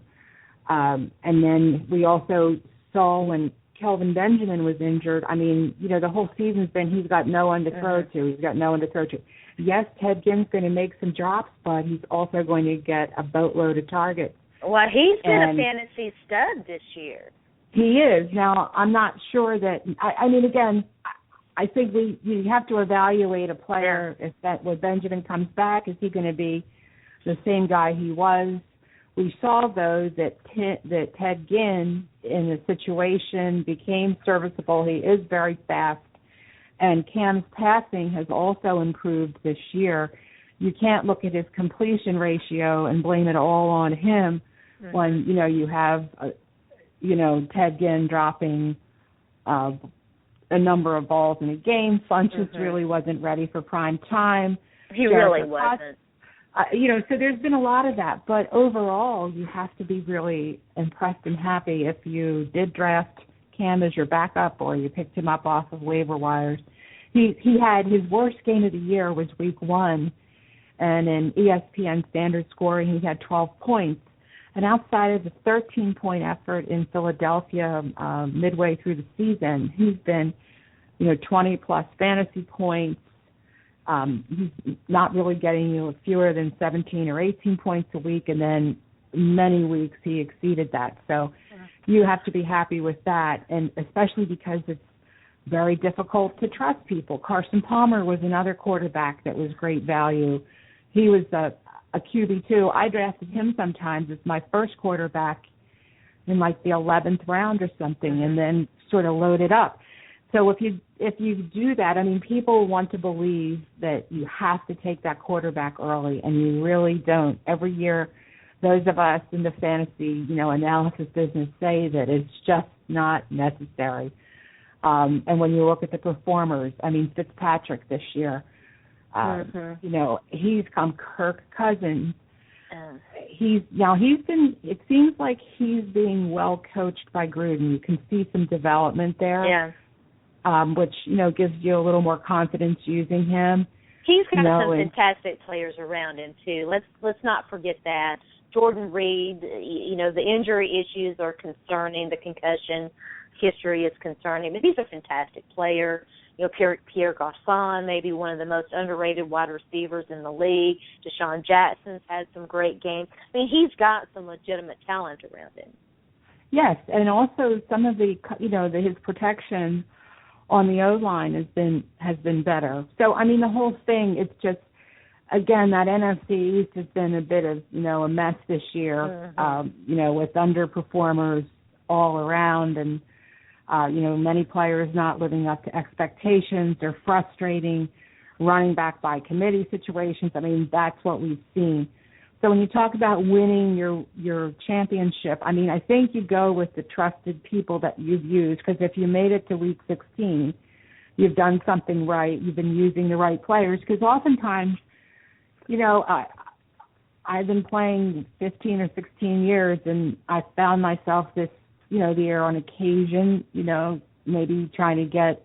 And then we also saw when Kelvin Benjamin was injured, the whole season's been he's got no one to throw to. He's got no one to throw to. Yes, Ted Ginn's going to make some drops, but he's also going to get a boatload of targets. Well, he's been a fantasy stud this year. He is. Now, I'm not sure that again, I think you have to evaluate a player when Benjamin comes back. Is he going to be the same guy he was? We saw, though, that Ted Ginn, in the situation, became serviceable. He is very fast, and Cam's passing has also improved this year. You can't look at his completion ratio and blame it all on him when, you have, Ted Ginn dropping a number of balls in a game. Funchess really wasn't ready for prime time. He really wasn't. So there's been a lot of that. But overall, you have to be really impressed and happy if you did draft Cam as your backup or you picked him up off of waiver wires. He had his worst game of the year was week 1, and in ESPN standard scoring, he had 12 points. And outside of the 13-point effort in Philadelphia midway through the season, he's been, 20-plus fantasy points. He's not really getting you fewer than 17 or 18 points a week, and then many weeks he exceeded that. So you have to be happy with that, and especially because it's very difficult to trust people. Carson Palmer was another quarterback that was great value. He was a QB2. I drafted him sometimes as my first quarterback in like the 11th round or something, and then sort of loaded up. So if you do that, people want to believe that you have to take that quarterback early, and you really don't. Every year, those of us in the fantasy, analysis business say that it's just not necessary. And when you look at the performers, Fitzpatrick this year, You know, he's come Kirk Cousins. It seems like he's being well coached by Gruden. You can see some development there, which, you know, gives you a little more confidence using him. He's got some fantastic players around him too. Let's not forget that. Jordan Reed, you know, the injury issues are concerning. The concussion history is concerning, but he's a fantastic player. You know, Pierre Garçon, maybe one of the most underrated wide receivers in the league. Deshaun Jackson's had some great games. I mean, he's got some legitimate talent around him. Yes, and also some of the, you know, his protection on the O-line has been better. So, I mean, the whole thing, it's just, again, that NFC East has been a bit of, you know, a mess this year, you know, with underperformers all around and, you know, many players not living up to expectations. They're frustrating, running back by committee situations. I mean, that's what we've seen. So when you talk about winning your championship, I mean, I think you go with the trusted people that you've used, because if you made it to Week 16, you've done something right. You've been using the right players, because oftentimes, you know, I've been playing 15 or 16 years, and I found myself this, you know, the year on occasion, you know, maybe trying to get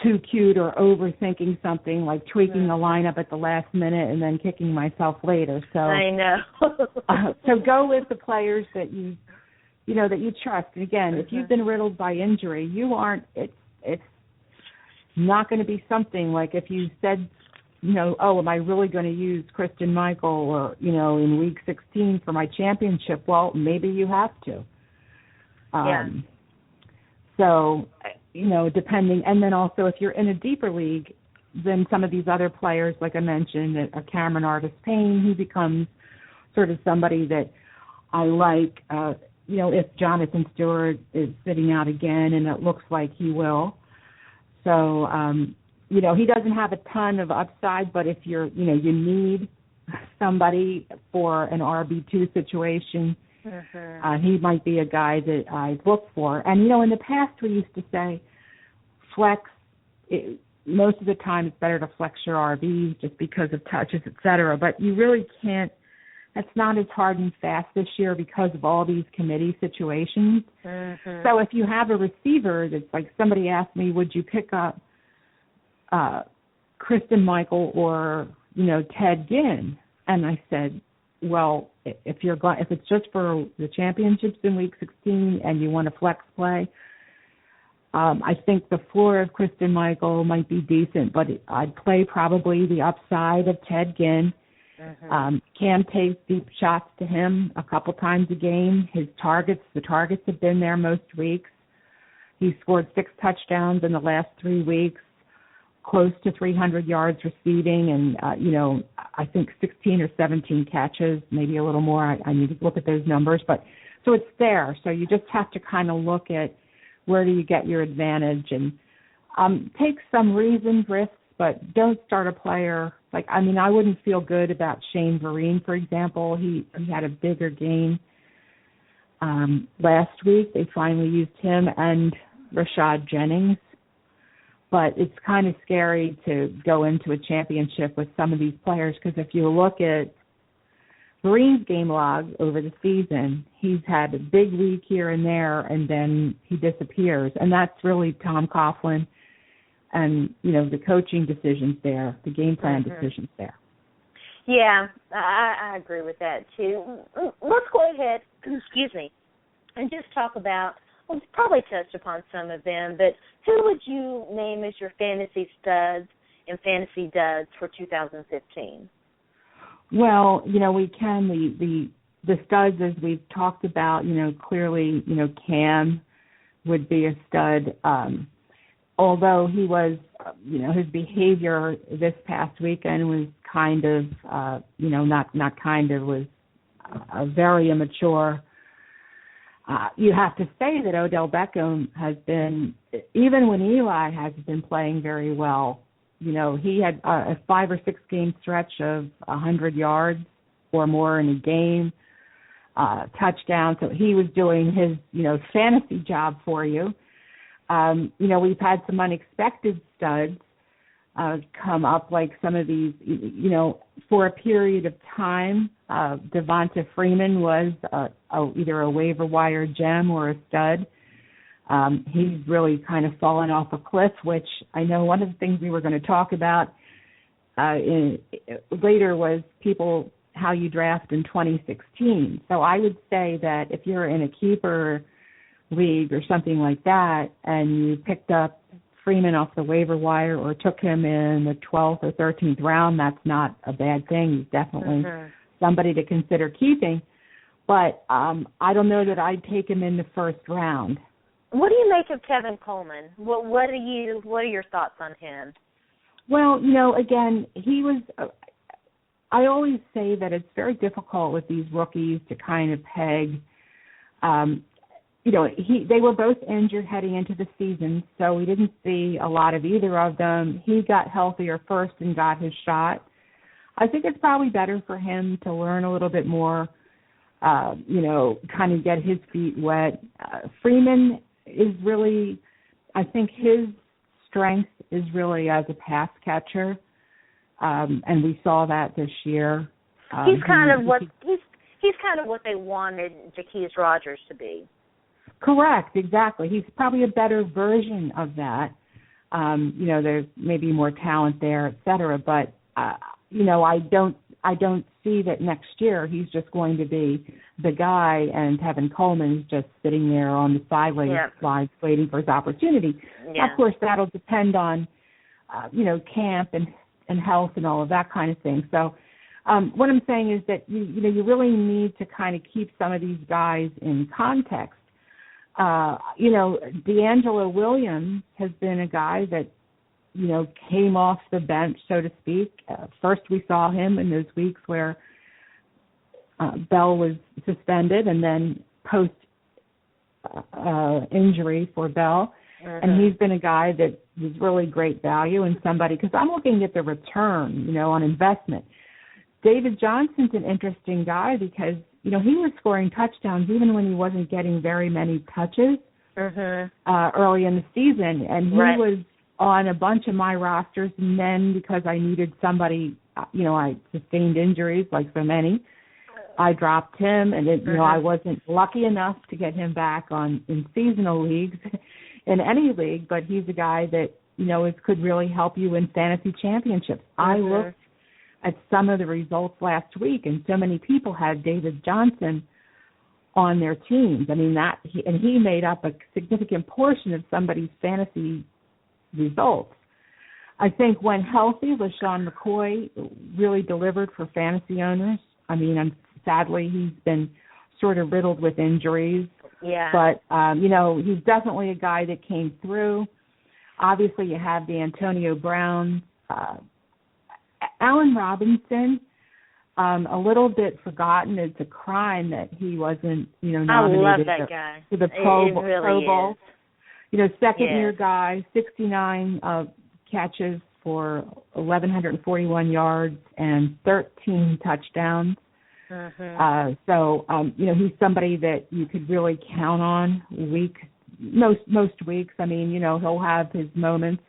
too cute or overthinking something, like tweaking the lineup at the last minute and then kicking myself later. So I know. So go with the players that you know, that you trust. And again, if you've been riddled by injury, you aren't. It's not going to be something like if you said, you know, oh, am I really going to use Christian Michael or, you know, in Week 16 for my championship? Well, maybe you have to. So, you know, depending, and then also if you're in a deeper league, then some of these other players, like I mentioned, a Cameron Artis-Payne, he becomes sort of somebody that I like. You know, if Jonathan Stewart is sitting out again, and it looks like he will. So, you know, he doesn't have a ton of upside, but if you're, you know, you need somebody for an RB2 situation, he might be a guy that I look for. And, you know, in the past we used to say flex, most of the time it's better to flex your RB just because of touches, et cetera. But you really can't, that's not as hard and fast this year because of all these committee situations. So if you have a receiver that's like, somebody asked me, would you pick up Kristen Michael or, you know, Ted Ginn? And I said, well, if it's just for the championships in Week 16 and you want to flex play, I think the floor of Kristen Michael might be decent, but I'd play probably the upside of Ted Ginn. Cam takes deep shots to him a couple times a game. The targets have been there most weeks. He scored 6 touchdowns in the last 3 weeks, close to 300 yards receiving, and, you know, I think 16 or 17 catches, maybe a little more. I need to look at those numbers. But so it's there. So you just have to kind of look at where do you get your advantage and take some reasoned risks, but don't start a player. Like, I mean, I wouldn't feel good about Shane Vereen, for example. He had a bigger game last week. They finally used him and Rashad Jennings. But it's kind of scary to go into a championship with some of these players, because if you look at Vereen's game log over the season, he's had a big week here and there, and then he disappears. And that's really Tom Coughlin and, you know, the coaching decisions there, the game plan decisions there. Yeah, I agree with that, too. Let's go ahead, excuse me, and just talk about, we've probably touched upon some of them, but who would you name as your fantasy studs and fantasy duds for 2015? Well, you know, we can, the studs, as we've talked about, you know, clearly, you know, Cam would be a stud. Although he was, you know, his behavior this past weekend was kind of, you know, not kind of, was very immature. You have to say that Odell Beckham has been, even when Eli hasn't been playing very well, you know, he had a 5 or 6 game stretch of 100 yards or more in a game, touchdown. So he was doing his, you know, fantasy job for you. You know, we've had some unexpected studs. come up like some of these, for a period of time. Devonta Freeman was either a waiver wire gem or a stud. He's really kind of fallen off a cliff, which I know one of the things we were going to talk about later was how you draft in 2016. So I would say that if you're in a keeper league or something like that and you picked up Freeman off the waiver wire or took him in the 12th or 13th round, that's not a bad thing. He's definitely somebody to consider keeping. But I don't know that I'd take him in the first round. What do you make of Kevin Coleman? What are your thoughts on him? Well, again, he was. I always say that it's very difficult with these rookies to kind of peg. They were both injured heading into the season, so we didn't see a lot of either of them. He got healthier first and got his shot. I think it's probably better for him to learn a little bit more, kind of get his feet wet. Freeman is really, I think his strength is really as a pass catcher, and we saw that this year. He's kind of what they wanted Jaquez Rogers to be. Correct, exactly. He's probably a better version of that. There's maybe more talent there, et cetera. But I don't see that next year he's just going to be the guy and Kevin Coleman's just sitting there on the sidelines waiting for his opportunity. Yeah. Of course, that'll depend on camp and health and all of that kind of thing. So what I'm saying is that you really need to kind of keep some of these guys in context. D'Angelo Williams has been a guy that, came off the bench, so to speak. First we saw him in those weeks where Bell was suspended and then post-injury for Bell. And he's been a guy that was really great value and somebody, because I'm looking at the return, on investment. David Johnson's an interesting guy because, he was scoring touchdowns even when he wasn't getting very many touches early in the season. And he was on a bunch of my rosters. And then because I needed somebody, I sustained injuries like so many, I dropped him. And, I wasn't lucky enough to get him back in seasonal leagues in any league. But he's a guy that, could really help you in fantasy championships. I looked at some of the results last week, and so many people had David Johnson on their teams. I mean, he made up a significant portion of somebody's fantasy results. I think when healthy, LaShawn McCoy really delivered for fantasy owners. I mean, sadly, he's been sort of riddled with injuries. Yeah. But, he's definitely a guy that came through. Obviously, you have the Antonio Brown, Allen Robinson, a little bit forgotten. It's a crime that he wasn't, nominated I love that guy. To the Pro Bowl. Second-year guy, 69 catches for 1,141 yards and 13 touchdowns. He's somebody that you could really count on most weeks. I mean, he'll have his moments.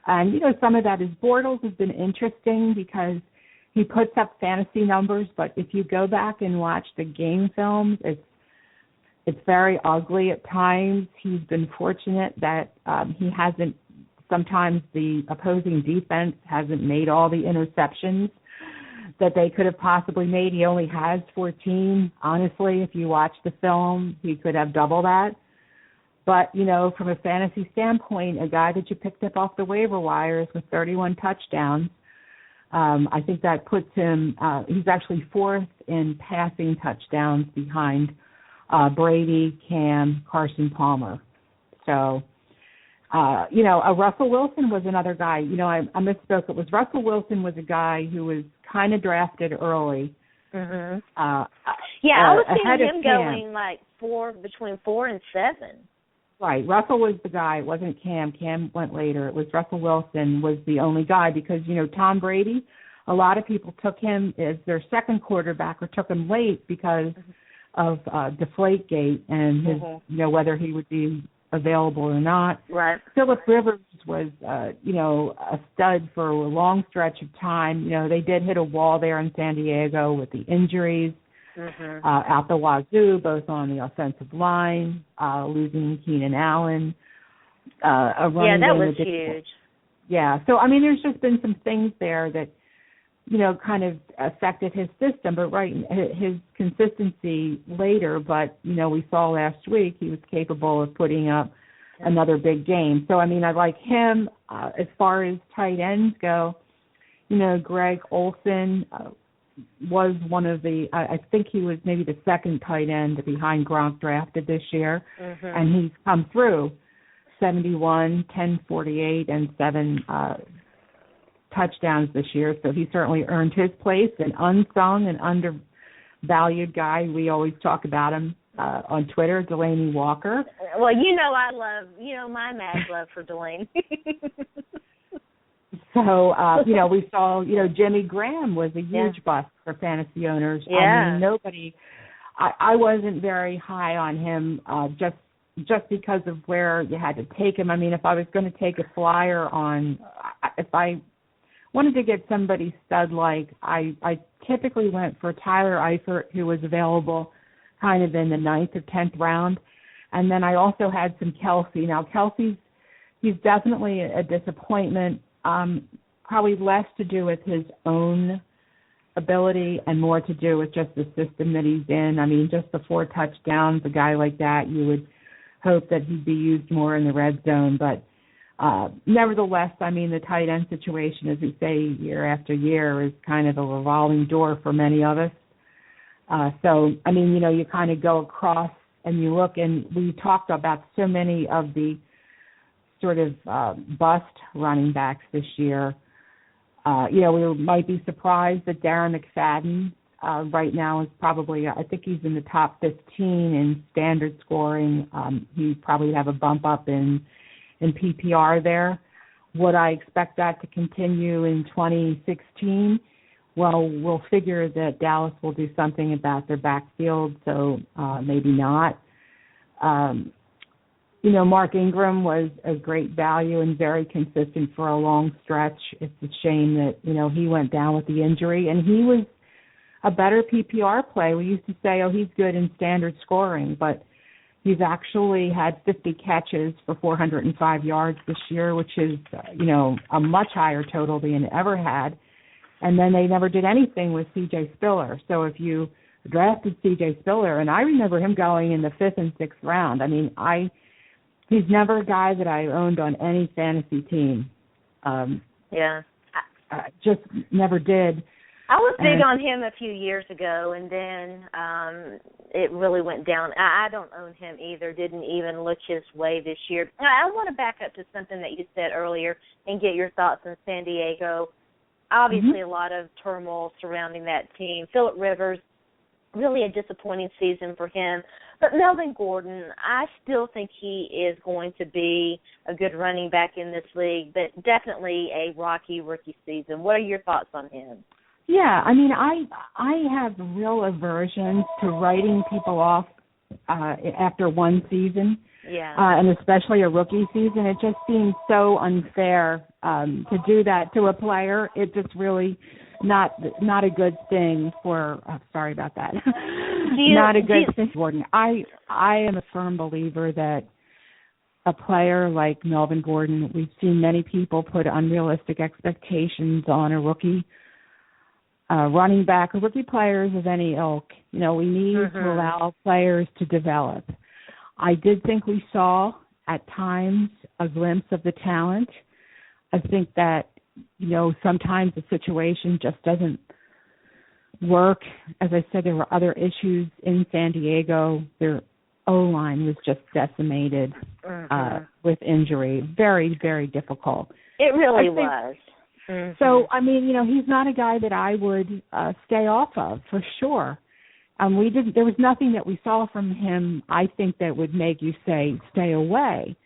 And, some of that is Bortles has been interesting because he puts up fantasy numbers, but if you go back and watch the game films, it's very ugly at times. He's been fortunate that sometimes the opposing defense hasn't made all the interceptions that they could have possibly made. He only has 14. Honestly, if you watch the film, he could have double that. But, from a fantasy standpoint, a guy that you picked up off the waiver wires with 31 touchdowns, I think that puts him, he's actually fourth in passing touchdowns behind Brady, Cam, Carson Palmer. So, Russell Wilson was another guy. I misspoke. It was Russell Wilson was a guy who was kind of drafted early. I was seeing him going like between 4 and 7. Right. Russell was the guy. It wasn't Cam. Cam went later. It was Russell Wilson was the only guy because, Tom Brady, a lot of people took him as their second quarterback or took him late because of Deflategate and his, whether he would be available or not. Right. Phillip Rivers was, a stud for a long stretch of time. They did hit a wall there in San Diego with the injuries out the wazoo, both on the offensive line, losing Keenan Allen. That was huge. Yeah, so, there's just been some things there that, kind of affected his system, but his consistency later. But, we saw last week he was capable of putting up another big game. So, I like him. As far as tight ends go, Greg Olson was one of the, I think he was maybe the second tight end behind Gronk drafted this year, and he's come through 71, 1048, and 7 touchdowns this year, so he certainly earned his place. An unsung and undervalued guy. We always talk about him on Twitter, Delaney Walker. Well, my mad love for Delaney. So, we saw, Jimmy Graham was a huge bust for fantasy owners. Yeah. I wasn't very high on him just because of where you had to take him. If I was going to take a flyer if I wanted to get somebody stud-like, I typically went for Tyler Eifert, who was available kind of in the 9th or 10th round. And then I also had some Kelsey. Now, he's definitely a disappointment, probably less to do with his own ability and more to do with just the system that he's in. Just the 4 touchdowns, a guy like that, you would hope that he'd be used more in the red zone. But nevertheless, the tight end situation, as we say year after year, is kind of a revolving door for many of us. So, you kind of go across and you look, and we talked about so many of the sort of bust running backs this year. We might be surprised that Darren McFadden right now is probably, I think he's in the top 15 in standard scoring. He probably have a bump up in PPR there. Would I expect that to continue in 2016? Well, we'll figure that Dallas will do something about their backfield, so maybe not. Mark Ingram was a great value and very consistent for a long stretch. It's a shame that, he went down with the injury, and he was a better PPR play. We used to say, he's good in standard scoring, but he's actually had 50 catches for 405 yards this year, which is, a much higher total than he ever had. And then they never did anything with C.J. Spiller. So if you drafted C.J. Spiller, and I remember him going in the 5th and 6th round, he's never a guy that I owned on any fantasy team. Just never did. I was big on him a few years ago, and then it really went down. I don't own him either, didn't even look his way this year. I want to back up to something that you said earlier and get your thoughts on San Diego. Obviously, a lot of turmoil surrounding that team. Phillip Rivers, really a disappointing season for him. But Melvin Gordon, I still think he is going to be a good running back in this league, but definitely a rocky rookie season. What are your thoughts on him? Yeah, I have real aversion to writing people off after one season. Yeah. And especially a rookie season. It just seems so unfair to do that to a player. It just really not a good thing for. Sorry about that. Not a good thing, Gordon. I am a firm believer that a player like Melvin Gordon, we've seen many people put unrealistic expectations on a rookie running back or rookie players of any ilk. We need to allow players to develop. I did think we saw at times a glimpse of the talent. I think that, sometimes the situation just doesn't work. As I said, there were other issues in San Diego. Their O-line was just decimated with injury. Very, very difficult. It really was. So, he's not a guy that I would stay off of for sure. There was nothing that we saw from him, I think, that would make you say, stay away.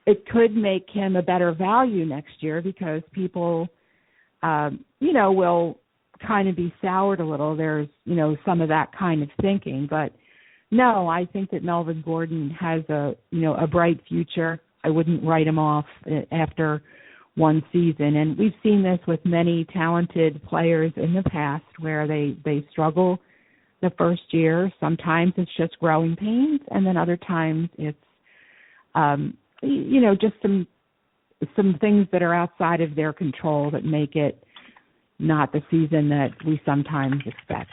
It could make him a better value next year because people, will kind of be soured a little. There's, some of that kind of thinking. But No, I think that Melvin Gordon has a bright future. I wouldn't write him off after one season. And we've seen this with many talented players in the past where they struggle the first year. Sometimes it's just growing pains, and then other times it's just some things that are outside of their control that make it not the season that we sometimes expect.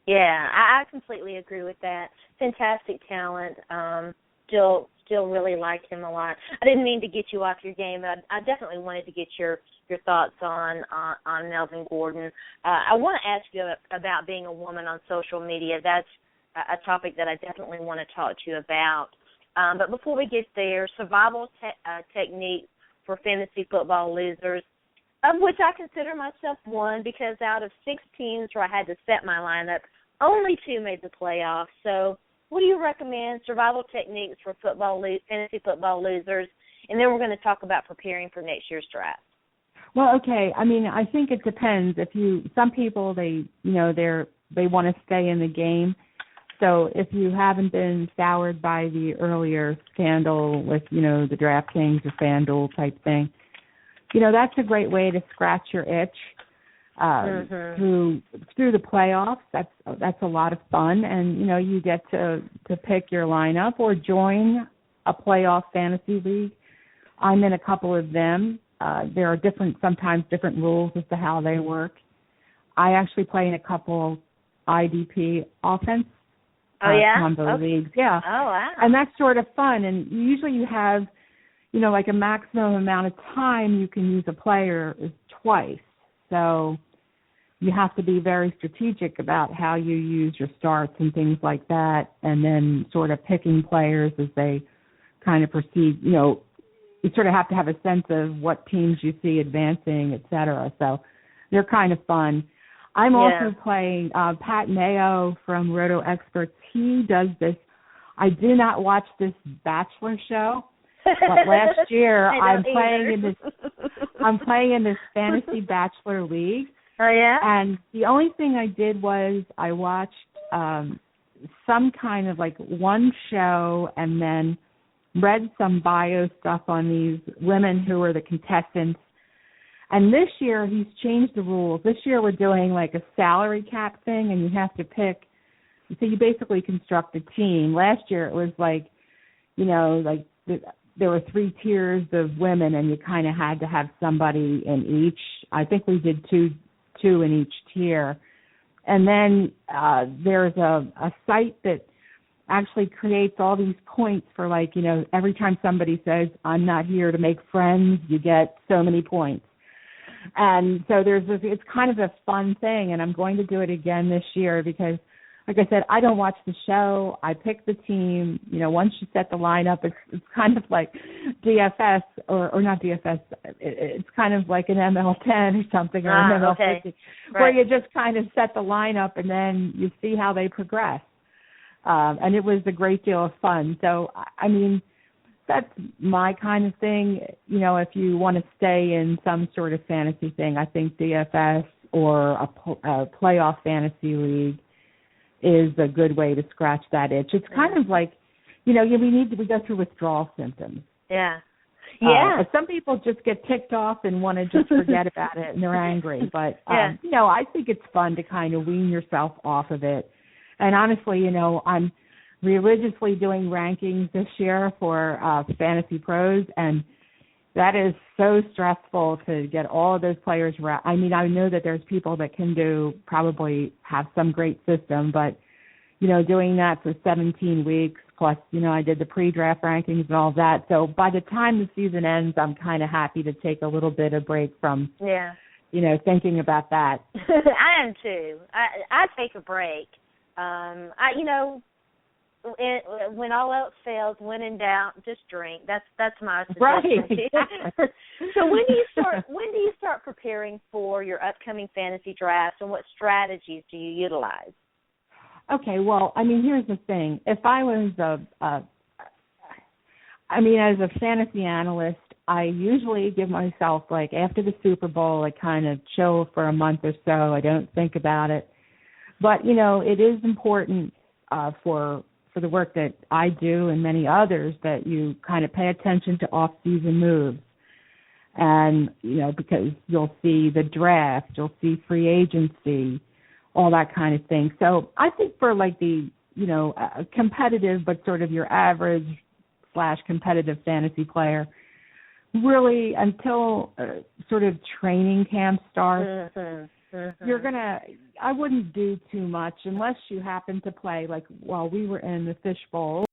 Yeah, I completely agree with that. Fantastic talent. Still really like him a lot. I didn't mean to get you off your game, but I definitely wanted to get your thoughts on Melvin Gordon. I want to ask you about being a woman on social media. That's a topic that I definitely want to talk to you about. But before we get there, survival techniques for fantasy football losers, of which I consider myself one, because out of 6 teams where I had to set my lineup, only 2 made the playoffs. So what do you recommend, survival techniques for fantasy football losers? And then we're going to talk about preparing for next year's draft. Well, okay. I mean, I think it depends. Some people, they want to stay in the game. So if you haven't been soured by the earlier scandal with, the DraftKings or FanDuel type thing, that's a great way to scratch your itch through the playoffs. That's a lot of fun, and you get to pick your lineup or join a playoff fantasy league. I'm in a couple of them. There are sometimes different rules as to how they work. I actually play in a couple IDP offense combo leagues. Yeah. Oh, wow. And that's sort of fun. And usually you have, like a maximum amount of time you can use a player is twice. So you have to be very strategic about how you use your starts and things like that, and then sort of picking players as they kind of proceed. You sort of have to have a sense of what teams you see advancing, et cetera. So they're kind of fun. I'm also playing Pat Mayo from Roto Experts. He does this. I do not watch this Bachelor show, but last year I'm playing in this fantasy Bachelor league. Oh yeah. And the only thing I did was I watched some kind of like one show and then read some bio stuff on these women who are the contestants. And this year he's changed the rules. This year we're doing like a salary cap thing, and you have to pick. So you basically construct a team. Last year it was like, there were 3 tiers of women, and you kind of had to have somebody in each. I think we did two in each tier. And then there's a site that actually creates all these points for every time somebody says, I'm not here to make friends, you get so many points. And so it's kind of a fun thing, and I'm going to do it again this year because, like I said, I don't watch the show. I pick the team. Once you set the lineup, it's kind of like DFS or not DFS. It's kind of like an ML10 or something or an ML50, where you just kind of set the lineup and then you see how they progress. And it was a great deal of fun. So, I mean, that's my kind of thing. If you want to stay in some sort of fantasy thing, I think DFS or a playoff fantasy league is a good way to scratch that itch. It's kind of like, we go through withdrawal symptoms. Yeah. Yeah. Some people just get ticked off and want to just forget about it, and they're angry. But, I think it's fun to kind of wean yourself off of it. And honestly, I'm religiously doing rankings this year for Fantasy Pros, and that is so stressful to get all of those players right. I mean, I know that there's people that can probably have some great system, but, doing that for 17 weeks, plus, I did the pre-draft rankings and all that. So by the time the season ends, I'm kind of happy to take a little bit of break from, thinking about that. I am too. I take a break. When all else fails, when in doubt, just drink. That's my suggestion. Right. So when do you start preparing for your upcoming fantasy drafts, and what strategies do you utilize? Okay, well, I mean, here's the thing. If I was as a fantasy analyst, I usually give myself, after the Super Bowl, I kind of chill for a month or so. I don't think about it. But, it is important for the work that I do and many others, that you kind of pay attention to off-season moves. And, because you'll see the draft, you'll see free agency, all that kind of thing. So I think for like the, competitive but sort of your average / competitive fantasy player, really until sort of training camp starts, I wouldn't do too much unless you happen to play, like while we were in the fishbowl